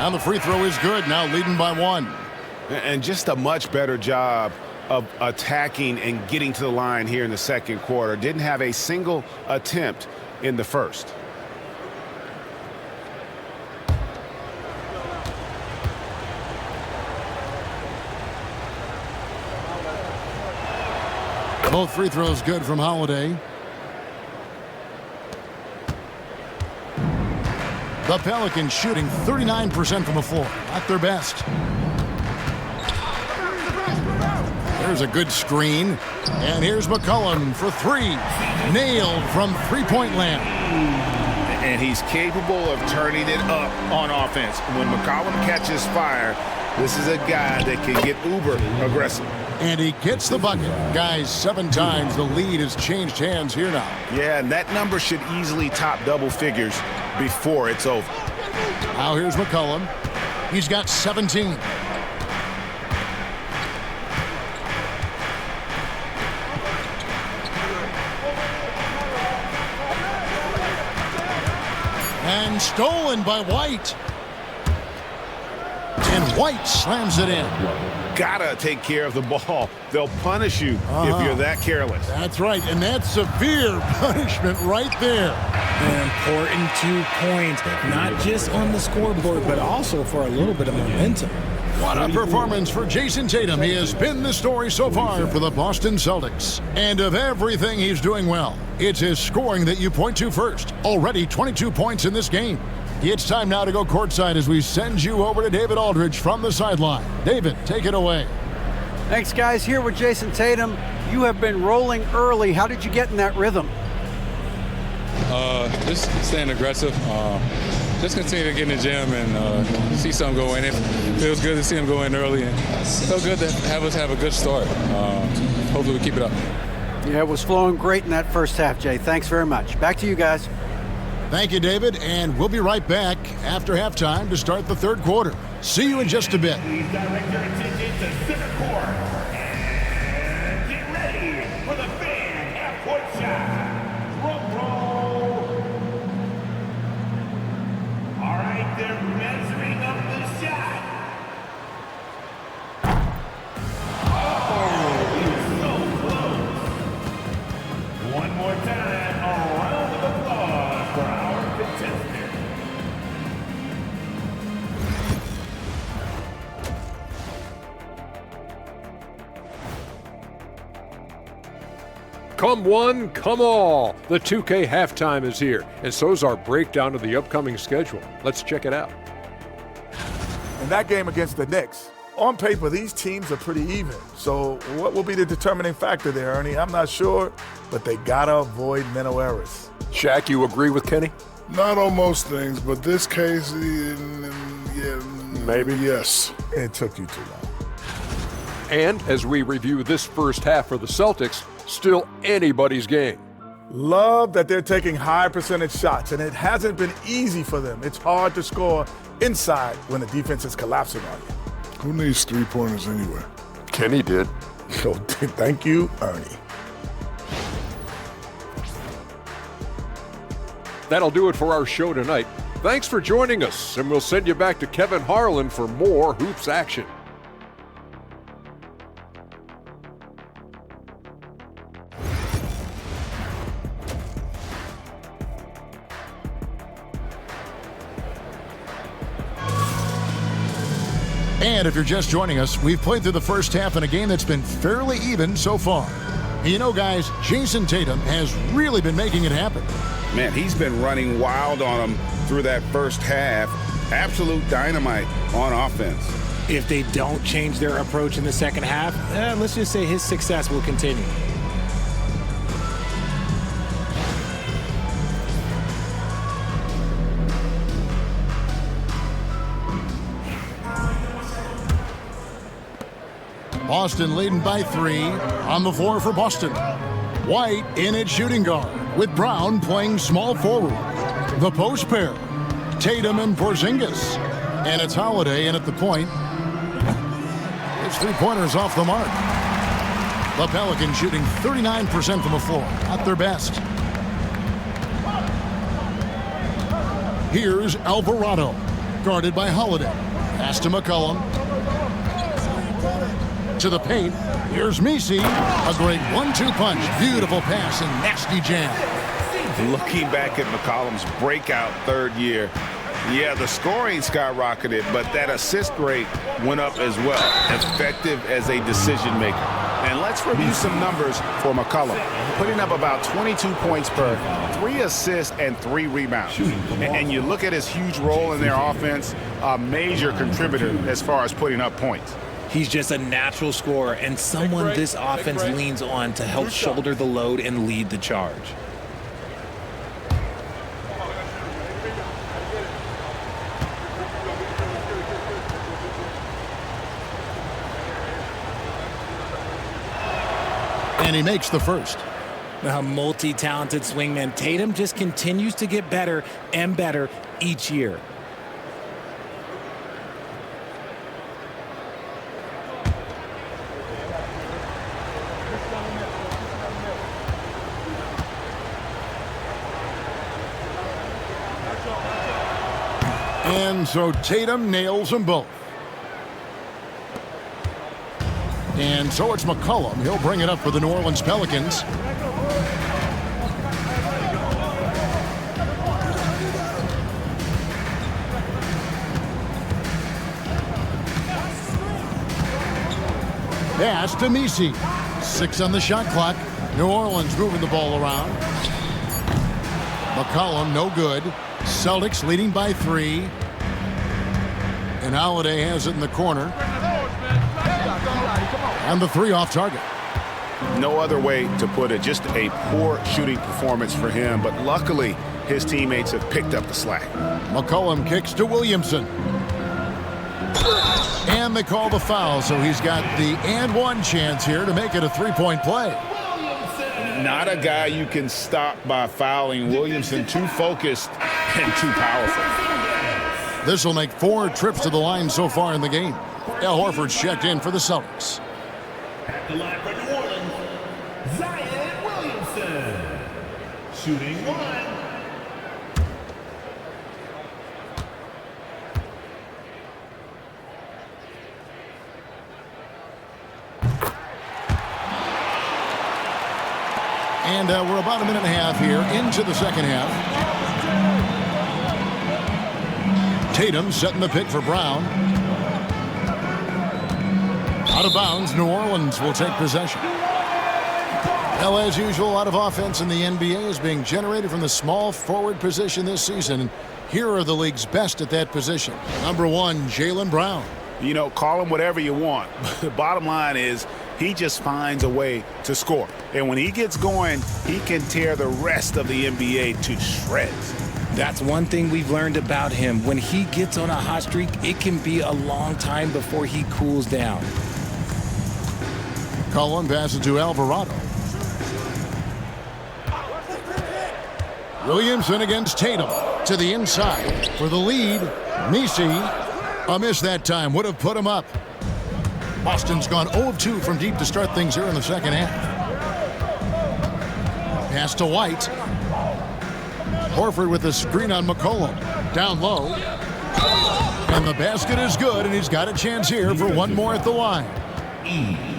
And the free throw is good, now leading by 1. And just a much better job of attacking and getting to the line here in the second quarter. Didn't have a single attempt in the first. Both free throws good from Holiday. The Pelicans shooting 39% from the floor. At their best. There's a good screen. And here's McCollum for 3. Nailed from three-point land. And he's capable of turning it up on offense. When McCollum catches fire, this is a guy that can get uber aggressive. And he gets the bucket. Guys, 7 times the lead has changed hands here now. Yeah, and that number should easily top double figures before it's over. Now here's McCollum. He's got 17. And stolen by White. And White slams it in. Gotta take care of the ball. They'll punish you if you're that careless. That's right, and that's severe punishment right there. An important 2 points, not just on the scoreboard, but also for a little bit of momentum. What a performance for Jason Tatum. He has been the story so far for the Boston Celtics. And of everything he's doing well, it's his scoring that you point to first. Already 22 points in this game. It's time now to go courtside as we send you over to David Aldridge from the sideline. David, take it away. Thanks, guys. Here with Jason Tatum. You have been rolling early. How did you get in that rhythm? Just staying aggressive. Just continue to get in the gym and see something go in. It feels good to see him go in early, and it feels good to have us have a good start. Hopefully we keep it up. Yeah, it was flowing great in that first half, Jay. Thanks very much. Back to you guys. Thank you, David, and we'll be right back after halftime to start the third quarter. See you in just a bit. Please direct your attention to center court. And get ready for the fan half-court shot. Drum roll. All right, they're measuring up the shot. Oh, he's so close. One more time, a round of applause for our contestant. Come one, come all. The 2K halftime is here, and so's our breakdown of the upcoming schedule. Let's check it out. In that game against the Knicks, on paper, these teams are pretty even. So what will be the determining factor there, Ernie? I'm not sure, but they gotta avoid mental errors. Shaq, you agree with Kenny? Not on most things, but this case, yeah, Maybe. Yes. It took you too long. And as we review this first half for the Celtics, still anybody's game. Love that they're taking high percentage shots, and it hasn't been easy for them. It's hard to score inside when the defense is collapsing on you. Who needs three-pointers anyway? Kenny did. So thank you, Ernie. That'll do it for our show tonight. Thanks for joining us, and we'll send you back to Kevin Harlan for more hoops action. And if you're just joining us, we've played through the first half in a game that's been fairly even so far. You know, guys, Jason Tatum has really been making it happen. Man, he's been running wild on them through that first half. Absolute dynamite on offense. If they don't change their approach in the second half, let's just say his success will continue. Boston leading by 3 on the floor for Boston. White in at shooting guard with Brown playing small forward. The post pair, Tatum and Porzingis. And it's Holiday in at the point. His three-pointers off the mark. The Pelicans shooting 39% from the floor, at their best. Here's Alvarado, guarded by Holiday. Pass to McCollum. To the paint. Here's Messi. A great 1-2 punch. Beautiful pass and nasty jam. Looking back at McCollum's breakout third year, yeah, the scoring skyrocketed, but that assist rate went up as well. Effective as a decision maker. And let's review some numbers for McCollum. Putting up about 22 points per 3 assists and 3 rebounds. And you look at his huge role in their offense, a major contributor as far as putting up points. He's just a natural scorer and someone this offense leans on to help shoulder the load and lead the charge. And he makes the first. A multi-talented swingman, Tatum just continues to get better and better each year. And so Tatum nails them both. And so it's McCollum. He'll bring it up for the New Orleans Pelicans. Pass to Messi. 6 on the shot clock. New Orleans moving the ball around. McCollum, no good. Celtics leading by 3. And Holiday has it in the corner. And the 3 off target. No other way to put it. Just a poor shooting performance for him. But luckily, his teammates have picked up the slack. McCollum kicks to Williamson. And they call the foul, so he's got the and one chance here to make it a 3-point play. Not a guy you can stop by fouling. Williamson too focused and too powerful. This will make 4 trips to the line so far in the game. Al Horford's checked in for the Celtics. At the line for New Orleans, Zion Williamson. Shooting 1. And we're about a minute and a half here into the second half. Tatum setting the pick for Brown. Out of bounds, New Orleans will take possession. Well, as usual, a lot of offense in the NBA is being generated from the small forward position this season. Here are the league's best at that position. Number 1, Jaylen Brown. You know, call him whatever you want. The bottom line is he just finds a way to score. And when he gets going, he can tear the rest of the NBA to shreds. That's one thing we've learned about him. When he gets on a hot streak, it can be a long time before he cools down. Cullen passes to Alvarado. Williamson against Tatum to the inside for the lead. Messi, a miss that time, would have put him up. Boston's gone 0 of 2 from deep to start things here in the second half. Pass to White. Horford with the screen on McCollum. Down low. And the basket is good, and he's got a chance here for one more at the line.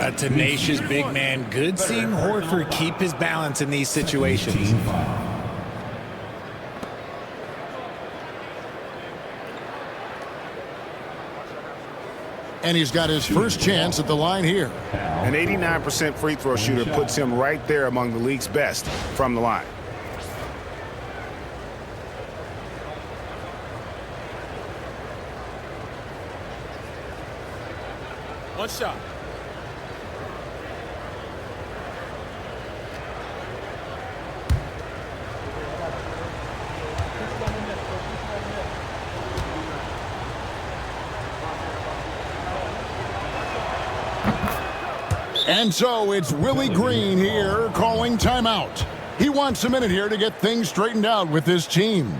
A tenacious big man. Good seeing Horford keep his balance in these situations. And he's got his first chance at the line here. An 89% free throw shooter puts him right there among the league's best from the line. One shot. And so it's Willie Green here calling timeout. He wants a minute here to get things straightened out with his team.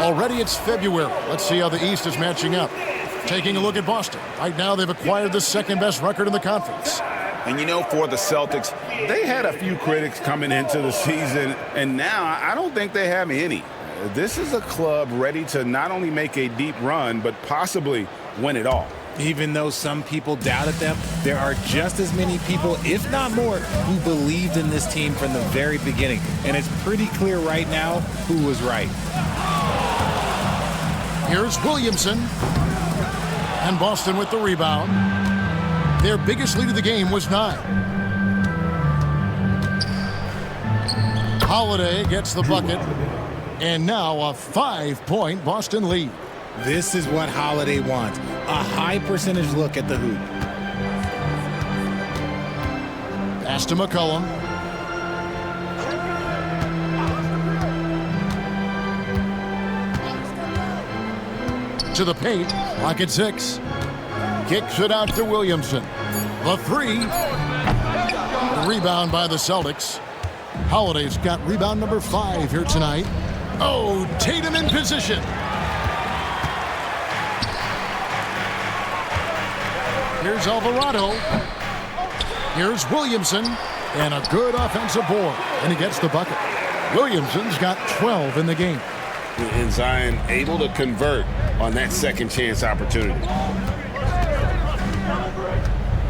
Already it's February. Let's see how the East is matching up. Taking a look at Boston. Right now they've acquired the second-best record in the conference. And you know, for the Celtics, they had a few critics coming into the season, and now I don't think they have any. This is a club ready to not only make a deep run, but possibly win it all. Even though some people doubted them, there are just as many people, if not more, who believed in this team from the very beginning. And it's pretty clear right now who was right. Here's Williamson. And Boston with the rebound. Their biggest lead of the game was 9. Holiday gets the bucket. And now a 5-point Boston lead. This is what Holiday wants. A high percentage look at the hoop. Pass to McCollum. To the paint, pocket 6. Kicks it out to Williamson. The 3. The rebound by the Celtics. Holiday's got rebound number 5 here tonight. Oh, Tatum in position. Here's Alvarado. Here's Williamson. And a good offensive board. And he gets the bucket. Williamson's got 12 in the game. And Zion able to convert on that second chance opportunity.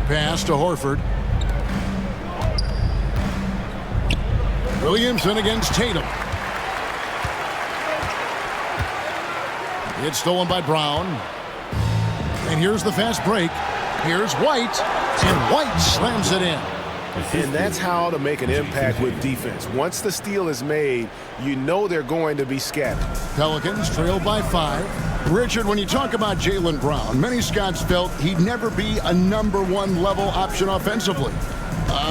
Pass to Horford. Williamson against Tatum. It's stolen by Brown. And here's the fast break. Here's White. And White slams it in. And that's how to make an impact with defense. Once the steal is made, you know they're going to be scattered. Pelicans trail by 5. Richard, when you talk about Jaylen Brown, many scouts felt he'd never be a #1 level option offensively.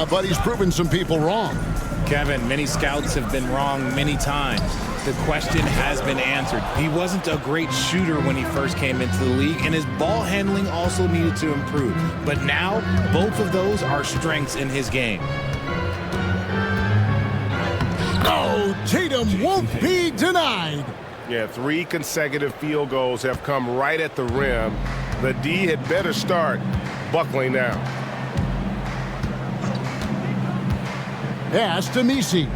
But he's proven some people wrong. Kevin, many scouts have been wrong many times. The question has been answered. He wasn't a great shooter when he first came into the league, and his ball handling also needed to improve. But now, both of those are strengths in his game. Oh, Tatum won't be denied. Yeah, 3 consecutive field goals have come right at the rim. The D had better start buckling down. Pass to Messi.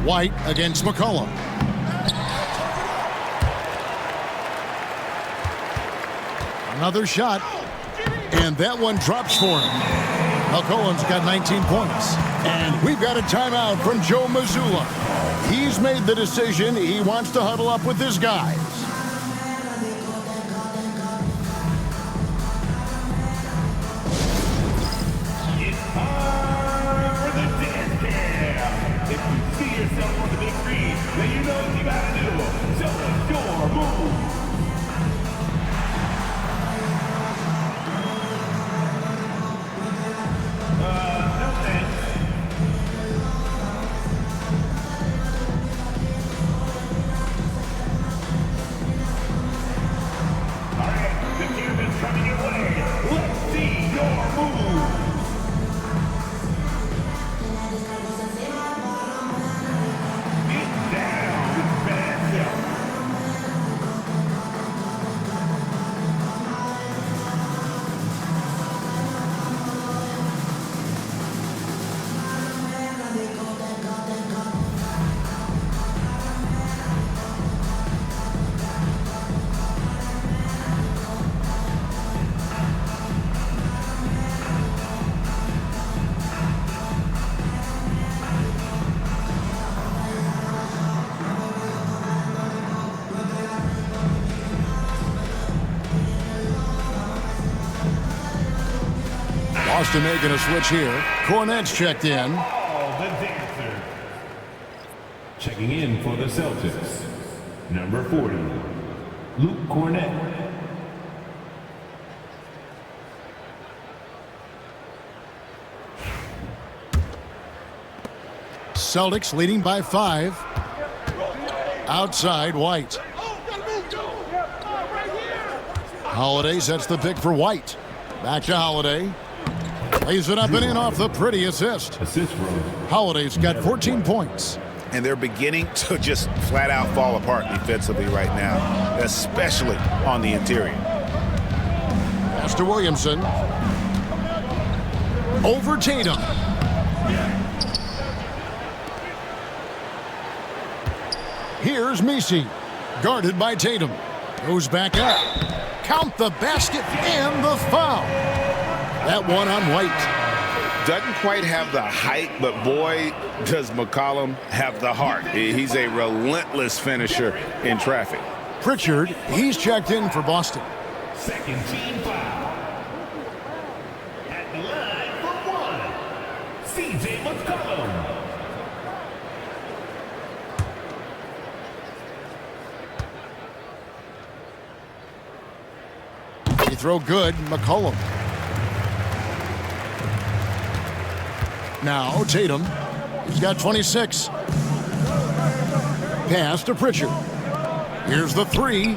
White against McCollum. Another shot. And that one drops for him. McCollum's got 19 points. And we've got a timeout from Joe Mazzulla. He's made the decision. He wants to huddle up with his guys. Then you know what you gotta do. Show us your move. No thanks. Boston making a switch here. Cornette's checked in. Oh, the dancer. Checking in for the Celtics, number 40, Luke Cornette. Celtics leading by 5. Outside, White. Holiday sets the pick for White. Back to Holiday. Lays it up and in off the pretty assist. Holiday's got 14 points. And they're beginning to just flat out fall apart defensively right now, especially on the interior. Pass to Williamson. Over Tatum. Here's Messi. Guarded by Tatum. Goes back up. Count the basket and the foul. That one on White. Doesn't quite have the height, but boy, does McCollum have the heart. He's a relentless finisher in traffic. Pritchard, he's checked in for Boston. Second team foul. At the line for 1, C.J. McCollum. Free throw good, McCollum. Now Tatum. He's got 26. Pass to Pritchard. Here's the 3.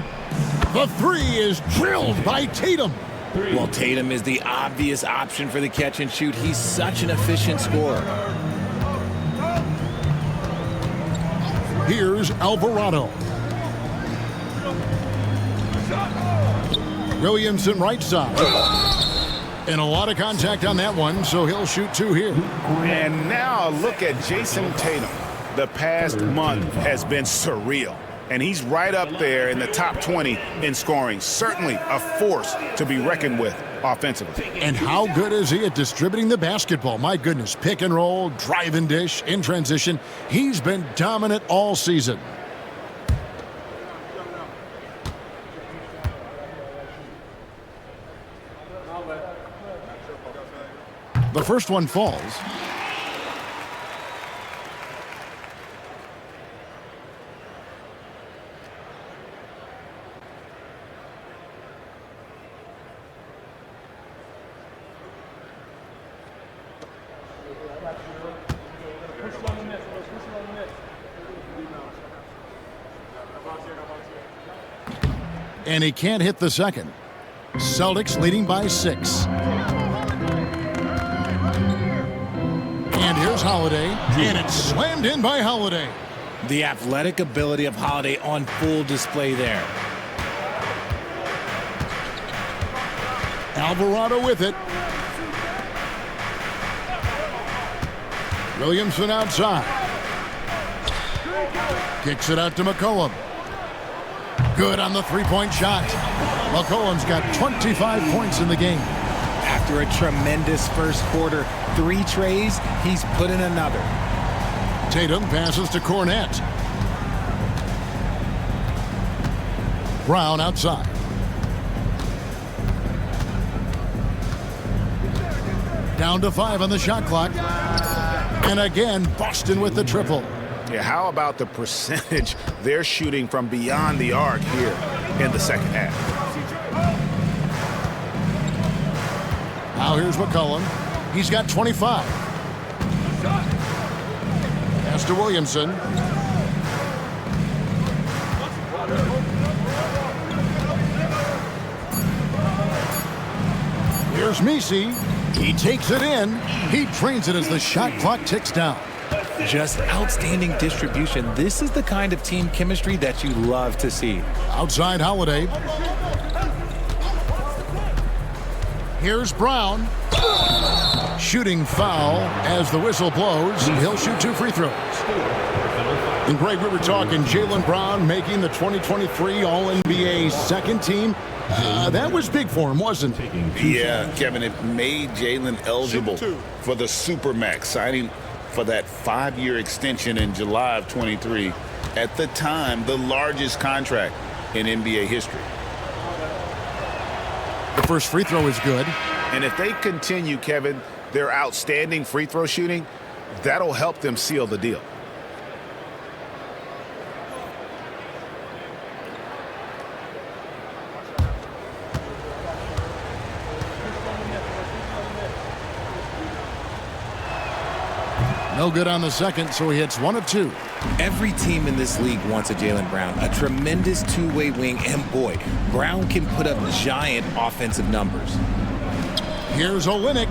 The 3 is drilled by Tatum. Well, Tatum is the obvious option for the catch and shoot. He's such an efficient scorer. Here's Alvarado. Williamson right side. And a lot of contact on that one, so he'll shoot 2 here. And now look at Jason Tatum. The past month has been surreal. And he's right up there in the top 20 in scoring. Certainly a force to be reckoned with offensively. And how good is he at distributing the basketball? My goodness, pick and roll, drive and dish, in transition. He's been dominant all season. The first one falls. And he can't hit the second. Celtics leading by 6. And here's Holiday, and it's slammed in by Holiday. The athletic ability of Holiday on full display there. Alvarado with it. Williamson outside. Kicks it out to McCollum. Good on the three-point shot. McCollum's got 25 points in the game. After a tremendous first quarter, 3 trays, he's put in another. Tatum passes to Cornette. Brown outside. Down to 5 on the shot clock. And again, Boston with the triple. Yeah, how about the percentage they're shooting from beyond the arc here in the second half? Now here's McCollum. He's got 25. Pass to Williamson. Here's Messi. He takes it in. He drains it as the shot clock ticks down. Just outstanding distribution. This is the kind of team chemistry that you love to see. Outside Holiday. Here's Brown. Shooting foul as the whistle blows. He'll shoot 2 free throws. And Greg, we were talking Jaylen Brown making the 2023 All-NBA second team. That was big for him, wasn't it? Yeah, Kevin, it made Jaylen eligible for the Supermax, signing for that 5-year extension in July of 23. At the time, the largest contract in NBA history. The first free throw is good. And if they continue, Kevin, their outstanding free throw shooting, that'll help them seal the deal. No good on the second, so he hits 1 of 2. Every team in this league wants a Jaylen Brown, a tremendous two-way wing, and boy, Brown can put up giant offensive numbers. Here's Olynyk.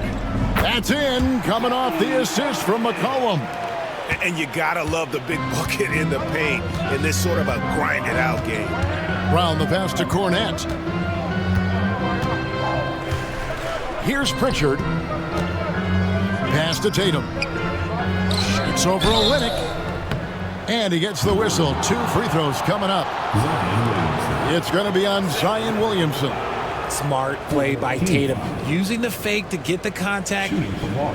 That's in, coming off the assist from McCollum. And you gotta love the big bucket in the paint in this sort of a grinded-out game. Brown the pass to Cornette. Here's Pritchard. Pass to Tatum. Shoots over Olynyk. And he gets the whistle. 2 free throws coming up. It's going to be on Zion Williamson. Smart play by Tatum, using the fake to get the contact.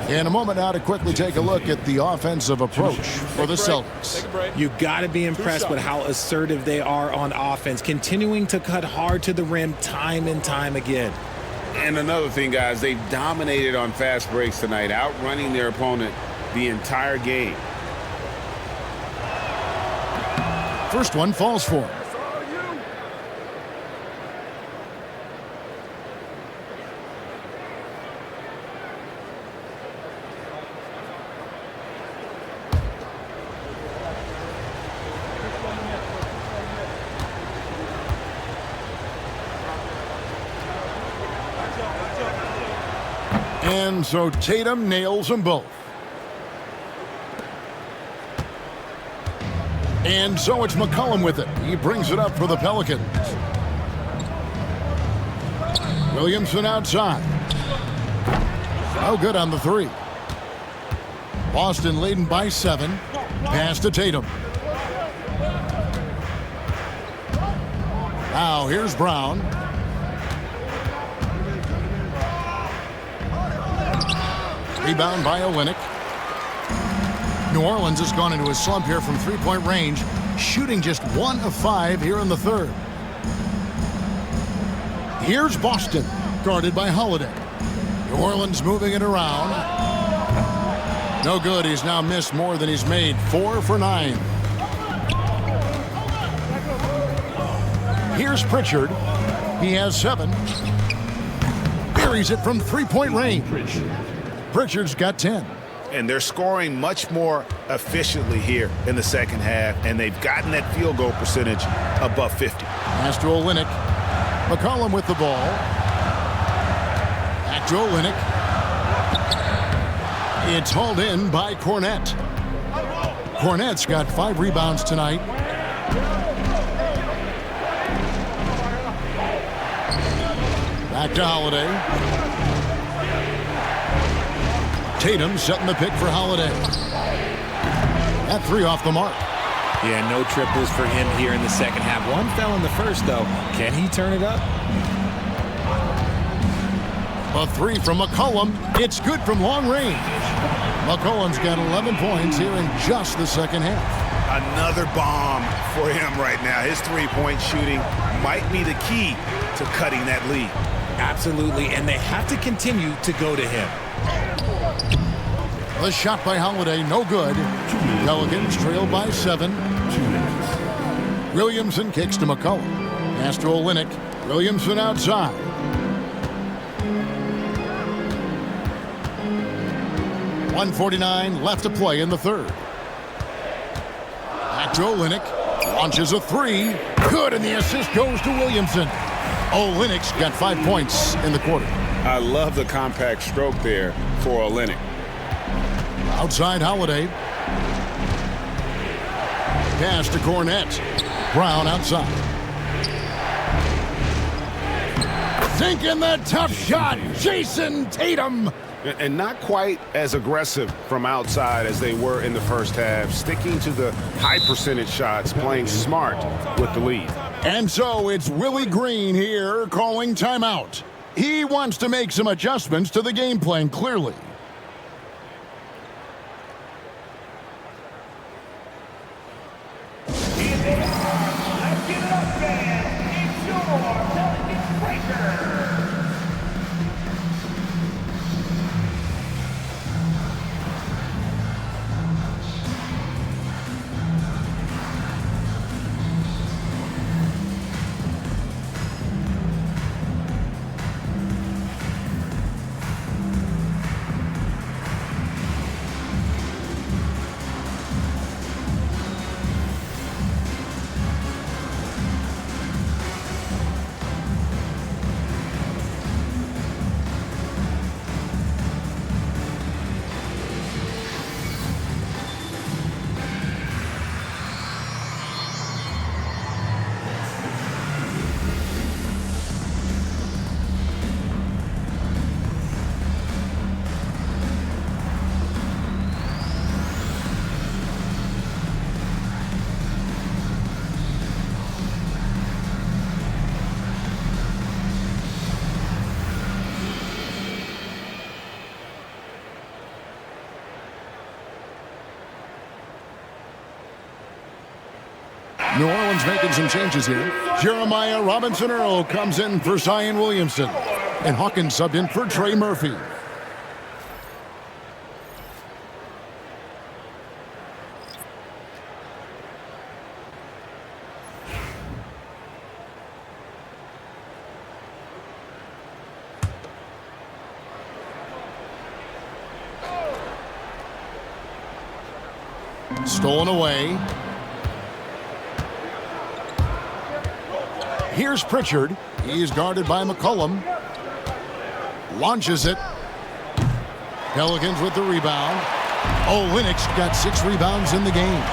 In a moment now to quickly take a look at the offensive approach for the Celtics. You got to be impressed with how assertive they are on offense, continuing to cut hard to the rim time and time again. And another thing, guys, they've dominated on fast breaks tonight, outrunning their opponent the entire game. First one falls for him. And so Tatum nails them both. And so it's McCollum with it. He brings it up for the Pelicans. Williamson outside. Oh, good on the 3. Boston leading by 7. Pass to Tatum. Now here's Brown. Rebound by Olynyk. New Orleans has gone into a slump here from three-point range, shooting just 1 of 5 here in the third. Here's Boston, guarded by Holiday. New Orleans moving it around. No good. He's now missed more than he's made. 4 for 9. Here's Pritchard. He has 7. Buries it from three-point range. Pritchard's got 10. And they're scoring much more efficiently here in the second half, and they've gotten that field goal percentage above 50. Pass to Olynyk. McCollum with the ball. Back to Olynyk. It's hauled in by Cornette. Cornette's got 5 rebounds tonight. Back to Holiday. Tatum setting the pick for Holiday. That 3 off the mark. Yeah, no triples for him here in the second half. 1 fell in the first, though. Can he turn it up? A 3 from McCollum. It's good from long range. McCollum's got 11 points here in just the second half. Another bomb for him right now. His three-point shooting might be the key to cutting that lead. Absolutely, and they have to continue to go to him. The shot by Holiday, no good. Pelicans trail by 7. Williamson kicks to McCollum. Pass to Olynyk. Williamson outside. .149 left to play in the third. Back to Olynyk. Launches a 3. Good, and the assist goes to Williamson. Olynyk's got 5 points in the quarter. I love the compact stroke there for Olynyk. Outside Holiday. Pass to Cornette. Brown outside. Sinking the tough shot. Jason Tatum. And not quite as aggressive from outside as they were in the first half. Sticking to the high percentage shots, playing smart with the lead. And so it's Willie Green here calling timeout. He wants to make some adjustments to the game plan, clearly. Let's give it up, fans. It's your Pelicans breaker. New Orleans making some changes here. Jeremiah Robinson-Earl comes in for Zion Williamson. And Hawkins subbed in for Trey Murphy. Stolen away. Here's Pritchard. He's guarded by McCollum. Launches it. Pelicans with the rebound. Olynyk got 6 rebounds in the game.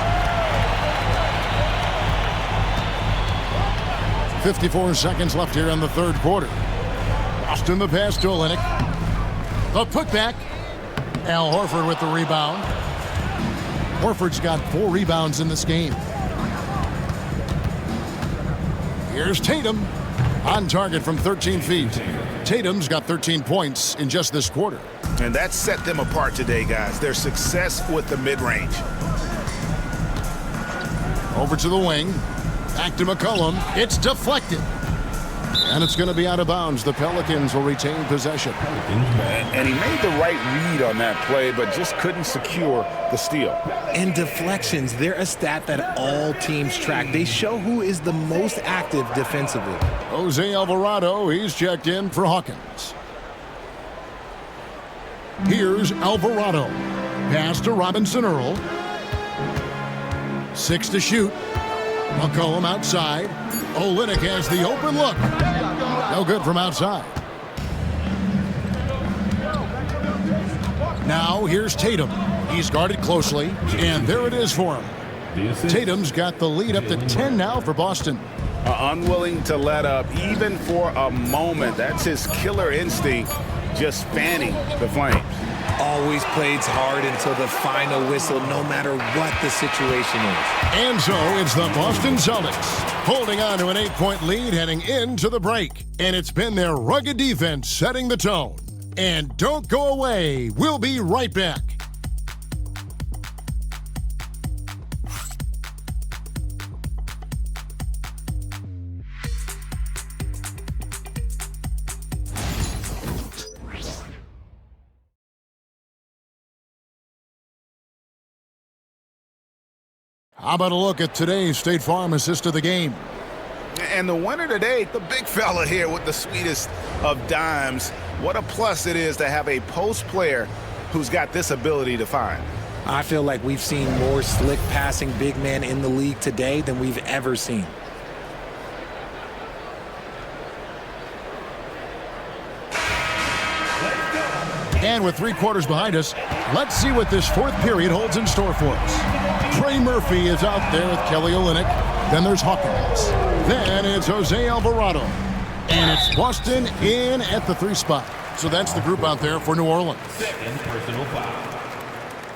54 seconds left here in the third quarter. Boston the pass to Olynyk. The putback. Al Horford with the rebound. Horford's got 4 rebounds in this game. Here's Tatum. On target from 13 feet. Tatum's got 13 points in just this quarter. And that set them apart today, guys. Their success with the mid-range. Over to the wing. Back to McCollum. It's deflected. And it's going to be out of bounds. The Pelicans will retain possession. And he made the right read on that play, but just couldn't secure the steal. And deflections, they're a stat that all teams track. They show who is the most active defensively. Jose Alvarado, he's checked in for Hawkins. Here's Alvarado. Pass to Robinson-Earl. 6 to shoot. McCollum outside. Olynyk has the open look. No good from outside. Now here's Tatum. He's guarded closely, and there it is for him. Tatum's got the lead up to 10 now for Boston. Unwilling to let up even for a moment. That's his killer instinct, just fanning the flames. Always plays hard until the final whistle, no matter what the situation is. And so it's the Boston Celtics holding on to an 8-point lead heading into the break. And it's been their rugged defense setting the tone. And don't go away. We'll be right back. How about a look at today's State Farm assist of the game? And the winner today, the big fella here with the sweetest of dimes. What a plus it is to have a post player who's got this ability to find. I feel like we've seen more slick passing big men in the league today than we've ever seen. And with 3 quarters behind us, let's see what this fourth period holds in store for us. Trey Murphy is out there with Kelly Olynyk. Then there's Hawkins. Then it's Jose Alvarado. And it's Boston in at the 3 spot. So that's the group out there for New Orleans. Second personal foul.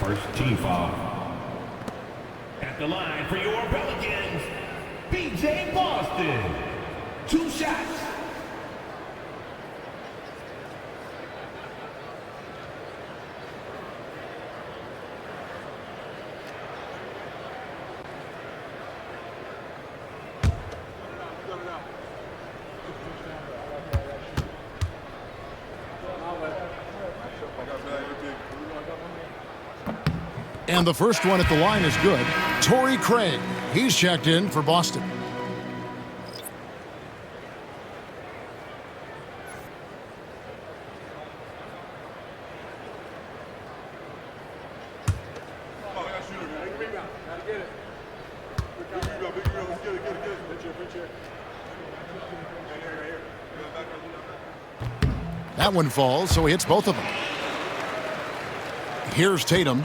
First team foul. At the line for your Pelicans, B.J. Boston. 2 shots. And the first one at the line is good. Torrey Craig. He's checked in for Boston. That one falls, so he hits both of them. Here's Tatum.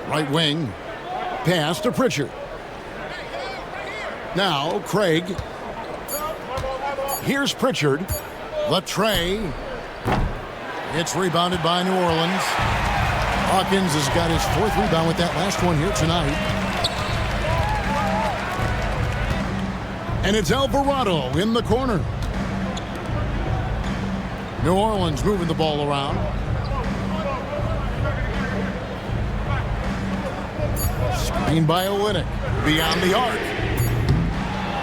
Right wing. Pass to Pritchard. Now Craig. Here's Pritchard. The tray. It's rebounded by New Orleans. Hawkins has got his 4th rebound with that last one here tonight. And it's Alvarado in the corner. New Orleans moving the ball around. Screen by Olynyk. Beyond the arc.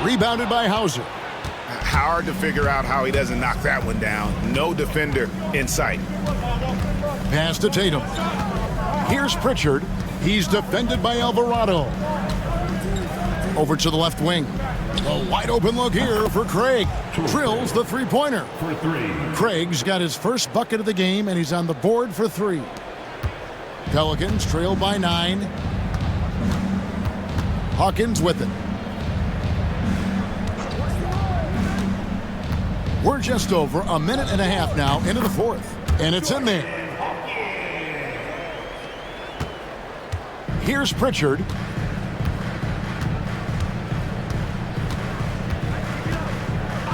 Rebounded by Hauser. Hard to figure out how he doesn't knock that one down. No defender in sight. Pass to Tatum. Here's Pritchard. He's defended by Alvarado. Over to the left wing. A wide open look here for Craig. Drills the three-pointer. For three. Craig's got his first bucket of the game, and he's on the board for 3. Pelicans trail by 9. Hawkins with it. We're just over a minute and a half now into the fourth, and it's in there. Here's Pritchard.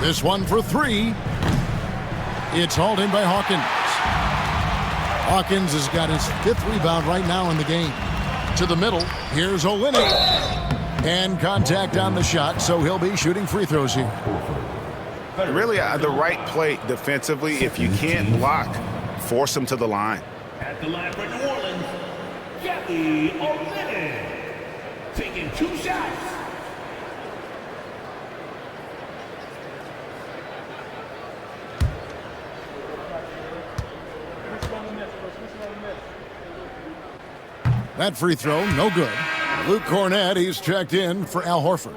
This one for 3. It's hauled in by Hawkins. Hawkins has got his 5th rebound right now in the game. To the middle, here's Olynyk. And contact on the shot, so he'll be shooting free throws here. Really the right play defensively. If you can't block, force him to the line. At the line for New Orleans, Kelly Olynyk. Taking 2 shots. That free throw, no good. Luke Cornett, he's checked in for Al Horford.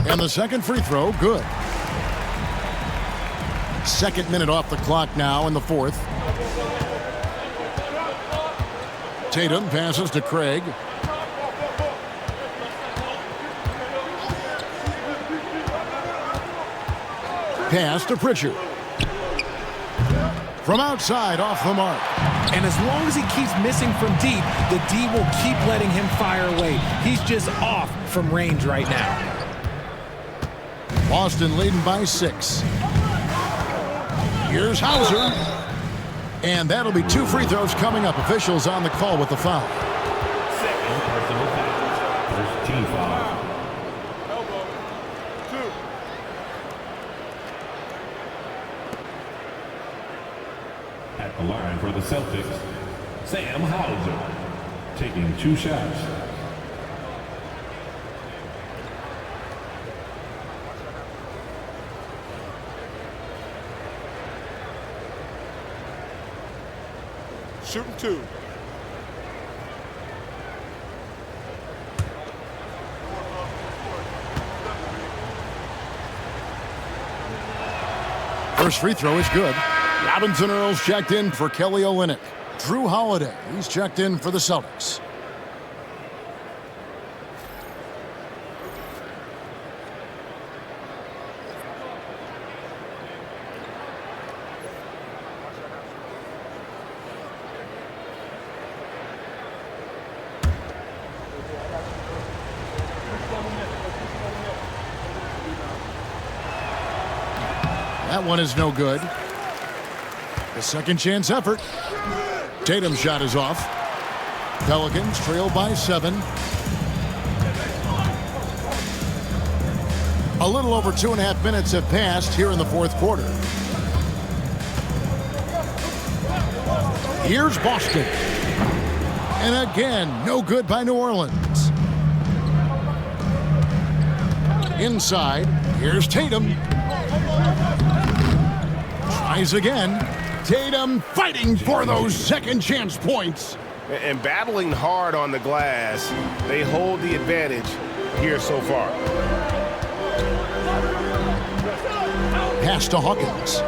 And the second free throw, good. 2nd minute off the clock now in the fourth. Tatum passes to Craig. Pass to Pritchard. From outside, off the mark. And as long as he keeps missing from deep, the D will keep letting him fire away. He's just off from range right now. Boston leading by 6. Here's Hauser. And that'll be 2 free throws coming up. Officials on the call with the foul. Second personal foul. First team foul. At the line for the Celtics, Sam Hauser. Taking 2 shots. Shooting 2. First free throw is good. Robinson Earls checked in for Kelly Olynyk. Drew Holiday, he's checked in for the Celtics. That one is no good. The second chance effort. Tatum's shot is off. Pelicans trail by 7. A little over 2.5 minutes have passed here in the fourth quarter. Here's Boston. And again, no good by New Orleans. Inside, here's Tatum. Tries again. Tatum fighting for those second chance points. And battling hard on the glass, they hold the advantage here so far. Pass to Hawkins.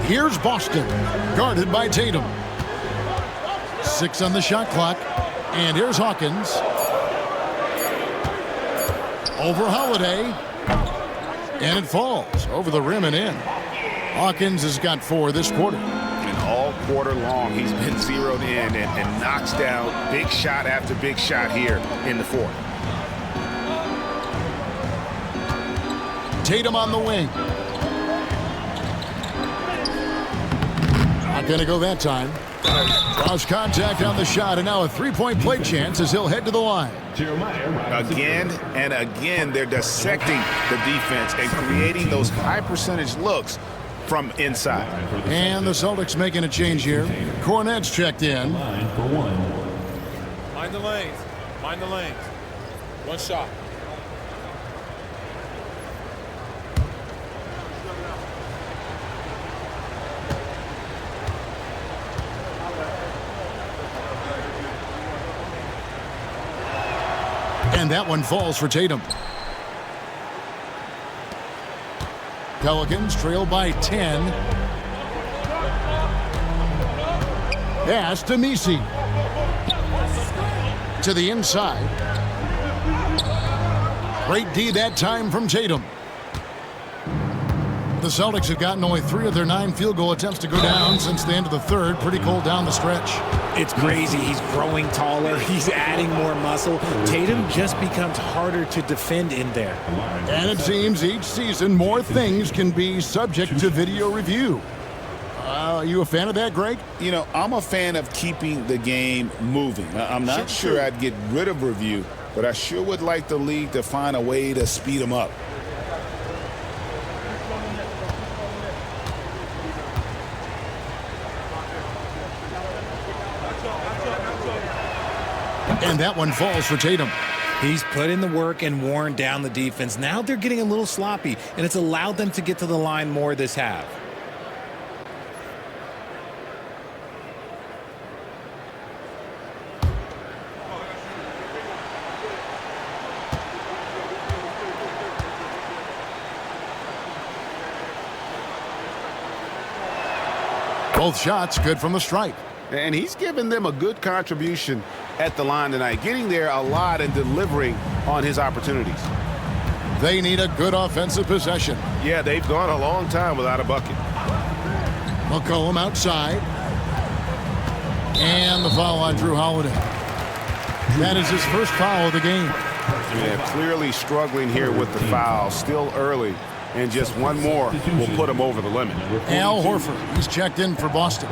Here's Boston, guarded by Tatum. 6 on the shot clock. And here's Hawkins. Over Holiday. And it falls over the rim and in. Hawkins has got 4 this quarter. And all quarter long, he's been zeroed in and knocks down big shot after big shot here in the fourth. Tatum on the wing. Not going to go that time. Draws contact on the shot, and now a three-point play chance as he'll head to the line. Again and again, they're dissecting the defense and creating those high-percentage looks from inside. And the Celtics making a change here. Cornette's checked in. Mind the lanes. Mind the lanes. One shot. And that one falls for Tatum. Pelicans trail by 10. Pass to Messi. To the inside. Great D that time from Tatum. The Celtics have gotten only 3 of their 9 field goal attempts to go down since the end of the third. Pretty cold down the stretch. It's crazy. He's growing taller. He's adding more muscle. Tatum just becomes harder to defend in there. And it seems each season more things can be subject to video review. Are you a fan of that, Greg? You know, I'm a fan of keeping the game moving. I'm not sure I'd get rid of review, but I sure would like the league to find a way to speed them up. And that one falls for Tatum. He's put in the work and worn down the defense. Now they're getting a little sloppy, and it's allowed them to get to the line more this half. Both shots good from the stripe. And he's given them a good contribution at the line tonight, getting there a lot and delivering on his opportunities. They need a good offensive possession. Yeah, they've gone a long time without a bucket. McCollum outside. And the foul on Drew Holiday. That is his first foul of the game. Yeah, clearly struggling here with the foul. Still early. And just one more will put him over the limit. Al Horford, he's checked in for Boston.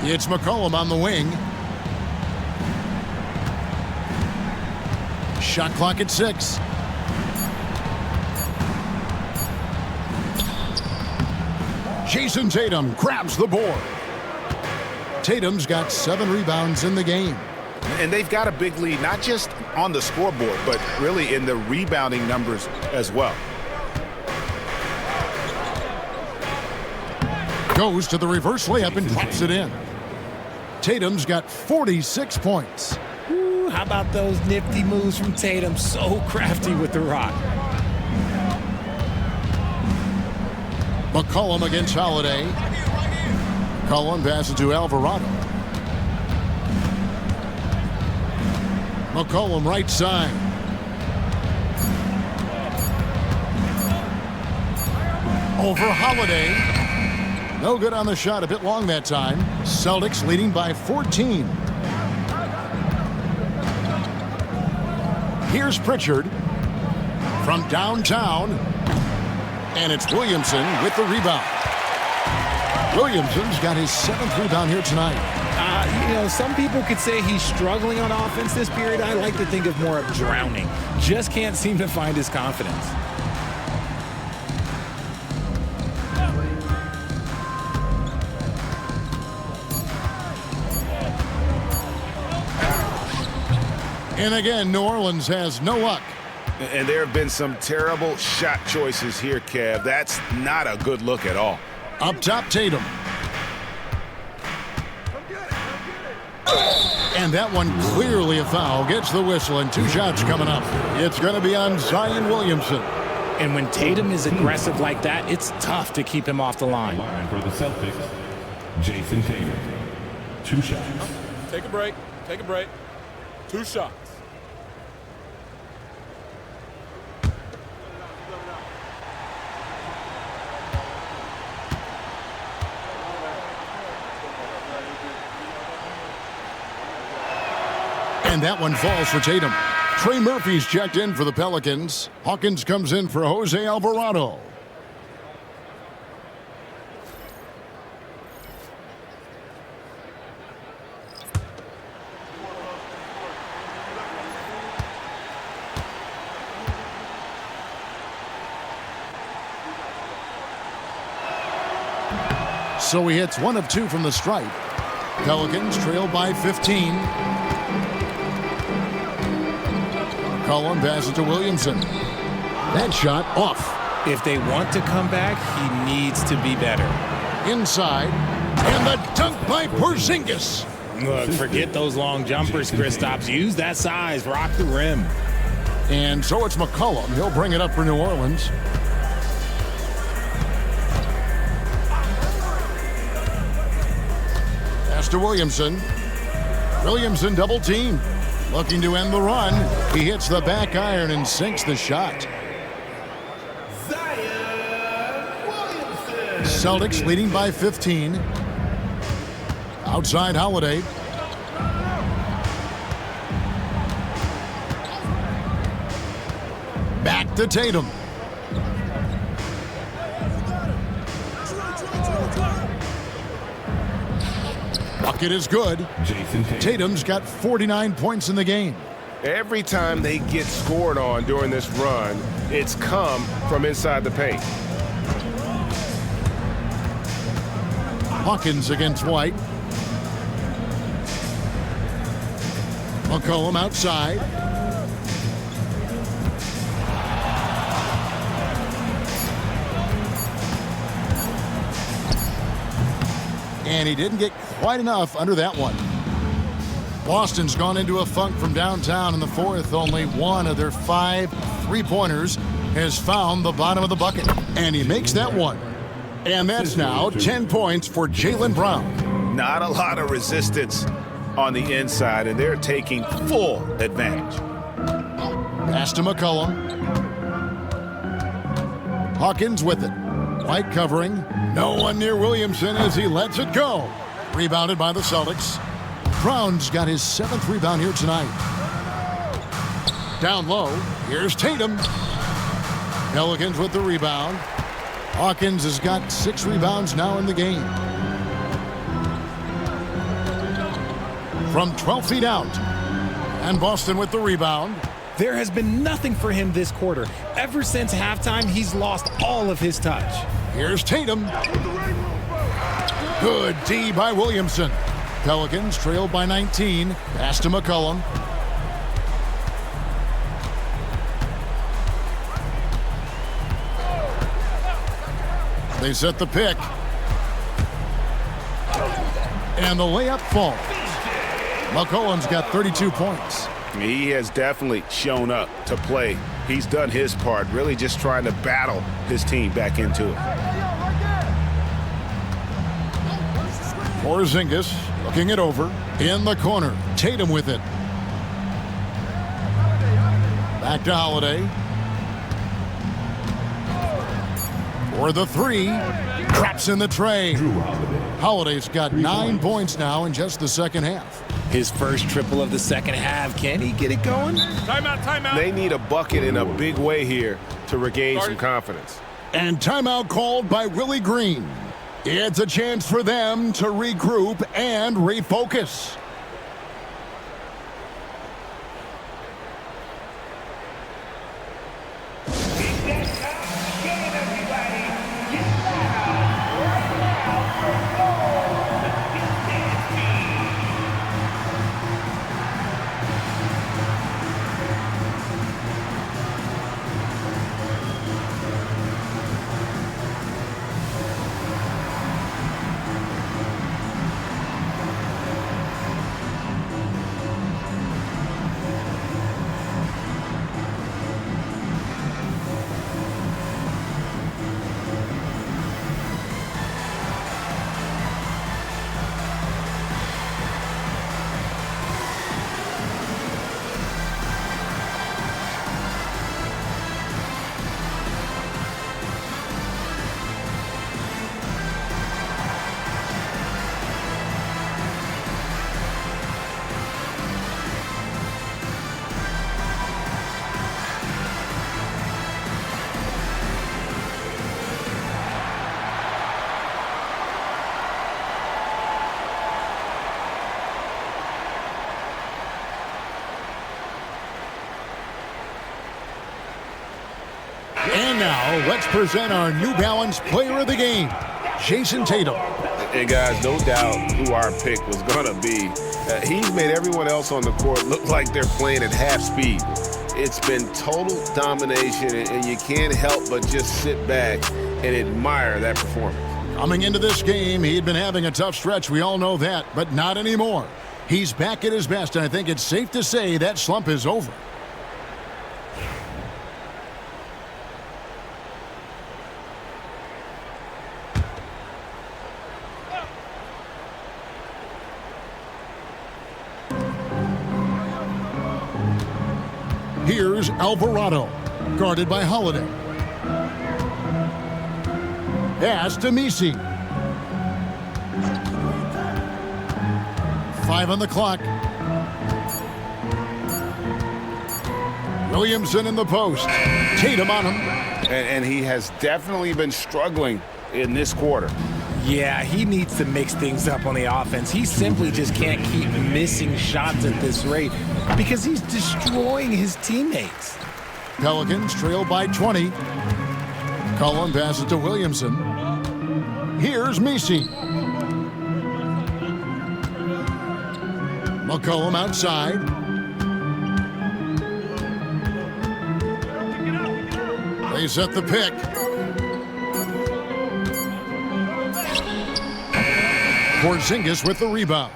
It's McCollum on the wing. Shot clock at 6. Jason Tatum grabs the board. Tatum's got 7 rebounds in the game. And they've got a big lead, not just on the scoreboard, but really in the rebounding numbers as well. Goes to the reverse layup and drops it in. Tatum's got 46 points. Ooh, how about those nifty moves from Tatum? So crafty with the rock. McCollum against Holiday. McCollum passes to Alvarado. McCollum right side. Over Holiday. No good on the shot. A bit long that time. Celtics leading by 14. Here's Pritchard from downtown. And it's Williamson with the rebound. Williamson's got his 7th rebound here tonight. You know, some people could say he's struggling on offense this period. I like to think of more of drowning. Just can't seem to find his confidence. And again, New Orleans has no luck. And there have been some terrible shot choices here, Kev. That's not a good look at all. Up top, Tatum. And that one clearly a foul. Gets the whistle, and 2 shots coming up. It's going to be on Zion Williamson. And when Tatum is aggressive like that, it's tough to keep him off the line. For the Celtics, Jason Tatum. 2 shots. Take a break. Take a break. 2 shots. And that one falls for Tatum. Trey Murphy's checked in for the Pelicans. Hawkins comes in for Jose Alvarado. So he hits 1 of 2 from the stripe. Pelicans trail by 15. McCollum passes to Williamson. That shot off. If they want to come back, he needs to be better. Inside. And the dunk by Porzingis. Look, forget those long jumpers, Kristaps. Use that size. Rock the rim. And so it's McCollum. He'll bring it up for New Orleans. To Williamson. Williamson double team. Looking to end the run. He hits the back iron and sinks the shot. Celtics leading by 15. Outside Holiday. Back to Tatum. Bucket is good. Tatum's got 49 points in the game. Every time they get scored on during this run, it's come from inside the paint. Hawkins against White. McCollum outside. And he didn't get quite enough under that one. Boston's gone into a funk from downtown in the fourth. Only one of their 5 3-pointers has found the bottom of the bucket. And he makes that one. And that's now 10 points for Jaylen Brown. Not a lot of resistance on the inside, and they're taking full advantage. Pass to McCollum. Hawkins with it. White covering. No one near Williamson as he lets it go. Rebounded by the Celtics. Brown's got his 7th rebound here tonight. Down low. Here's Tatum. Pelicans with the rebound. Hawkins has got 6 rebounds now in the game. From 12 feet out. And Boston with the rebound. There has been nothing for him this quarter. Ever since halftime, he's lost all of his touch. Here's Tatum. Good D by Williamson. Pelicans trailed by 19. Pass to McCollum. They set the pick. And the layup falls. McCollum's got 32 points. He has definitely shown up to play. He's done his part, really just trying to battle his team back into it. Porzingis looking it over. In the corner. Tatum with it. Back to Holiday. For the 3. Drops in the tray. Holiday's got 9 points now in just the second half. His first triple of the second half. Can he get it going? Timeout, timeout. They need a bucket in a big way here to regain some confidence. And timeout called by Willie Green. It's a chance for them to regroup and refocus. And now, let's present our New Balance Player of the Game, Jason Tatum. And guys, no doubt who our pick was going to be. He's made everyone else on the court look like they're playing at half speed. It's been total domination, and you can't help but just sit back and admire that performance. Coming into this game, he'd been having a tough stretch. We all know that, but not anymore. He's back at his best, and I think it's safe to say that slump is over. Here's Alvarado, guarded by Holiday. Pass to Misi. 5 on the clock. Williamson in the post. Tatum on him. And he has definitely been struggling in this quarter. Yeah, he needs to mix things up on the offense. He simply just can't keep missing shots at this rate because he's destroying his teammates. Pelicans trail by 20. Cullen passes to Williamson. Here's Misi. McCollum outside. They set the pick. Porzingis with the rebound.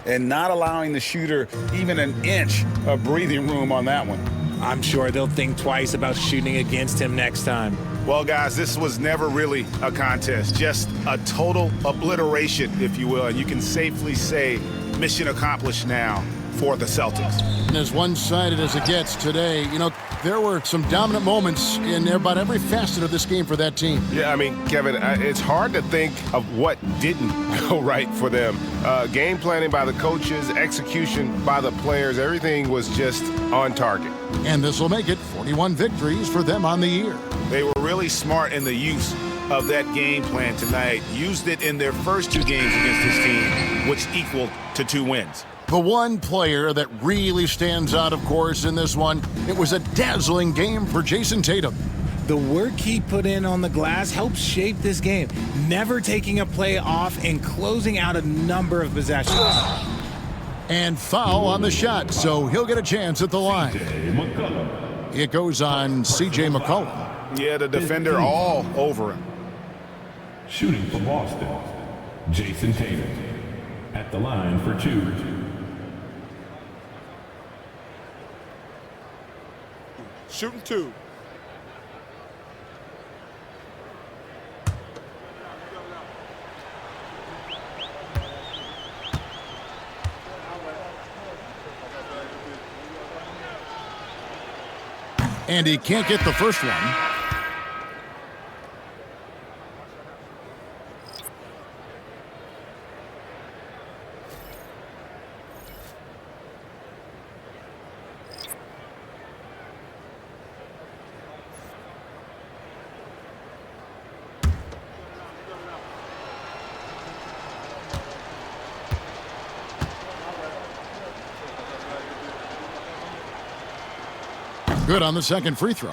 And not allowing the shooter even an inch of breathing room on that one. I'm sure they'll think twice about shooting against him next time. Well, guys, this was never really a contest. Just a total obliteration, if you will. And you can safely say mission accomplished now for the Celtics. And as one-sided as it gets today, you know, there were some dominant moments in about every facet of this game for that team. Yeah, I mean, Kevin, it's hard to think of what didn't go right for them. Game planning by the coaches, execution by the players, everything was just on target. And this will make it 41 victories for them on the year. They were really smart in the use of that game plan tonight. Used it in their first 2 games against this team, which equaled to 2 wins. The one player that really stands out, of course, in this one, it was a dazzling game for Jason Tatum. The work he put in on the glass helped shape this game, never taking a play off and closing out a number of possessions. And foul on the shot, so he'll get a chance at the line. It goes on C.J. McCollum. Yeah, the defender all over him. Shooting for Boston, Jason Tatum. At the line for 2. Shooting 2. And he can't get the first one. Good on the second free throw.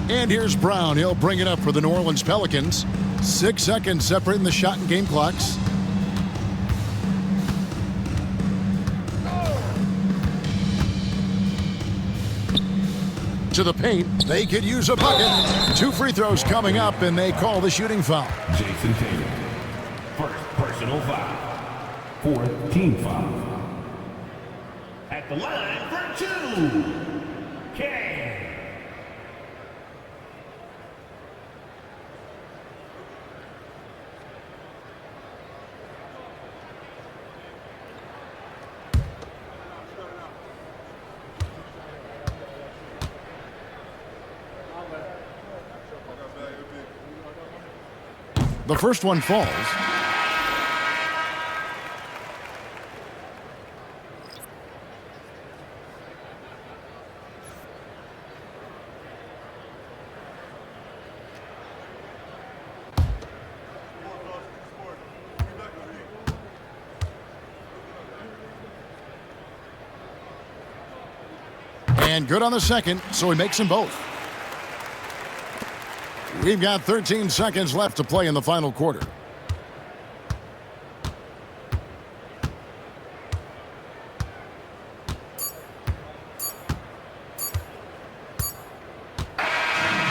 And here's Brown. He'll bring it up for the New Orleans Pelicans. 6 seconds separating the shot and game clocks. To the paint. They could use a bucket. 2 free throws coming up, and they call the shooting foul. Jason Tatum. First personal foul. 4th team foul. At the line for 2. K. The first one falls. And good on the second, so he makes them both. We've got 13 seconds left to play in the final quarter.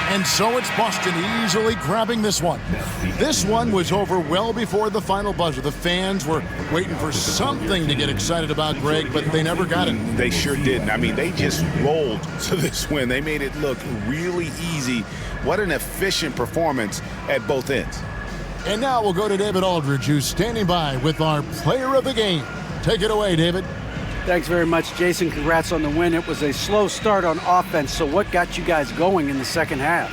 And so it's Boston easily grabbing this one. This one was over well before the final buzzer. The fans were waiting for something to get excited about, Greg, but they never got it. They sure didn't. I mean, they just rolled to this win. They made it look really easy. What an efficient performance at both ends. And now we'll go to David Aldridge, who's standing by with our player of the game. Take it away, David. Thanks very much, Jason. Congrats on the win. It was a slow start on offense, so what got you guys going in the second half?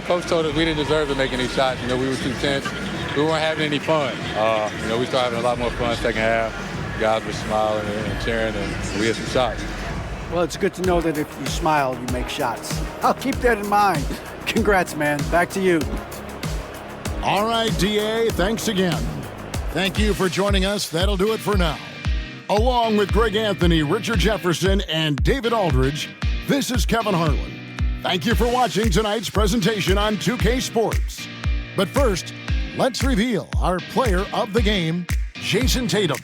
Coach told us we didn't deserve to make any shots. We were too tense. We weren't having any fun. We started having a lot more fun second half. Guys were smiling and cheering, and we had some shots. Well, it's good to know that if you smile, you make shots. I'll keep that in mind. Congrats, man. Back to you. All right, DA, thanks again. Thank you for joining us. That'll do it for now. Along with Greg Anthony, Richard Jefferson, and David Aldridge, this is Kevin Harlan. Thank you for watching tonight's presentation on 2K Sports. But first, let's reveal our player of the game, Jason Tatum.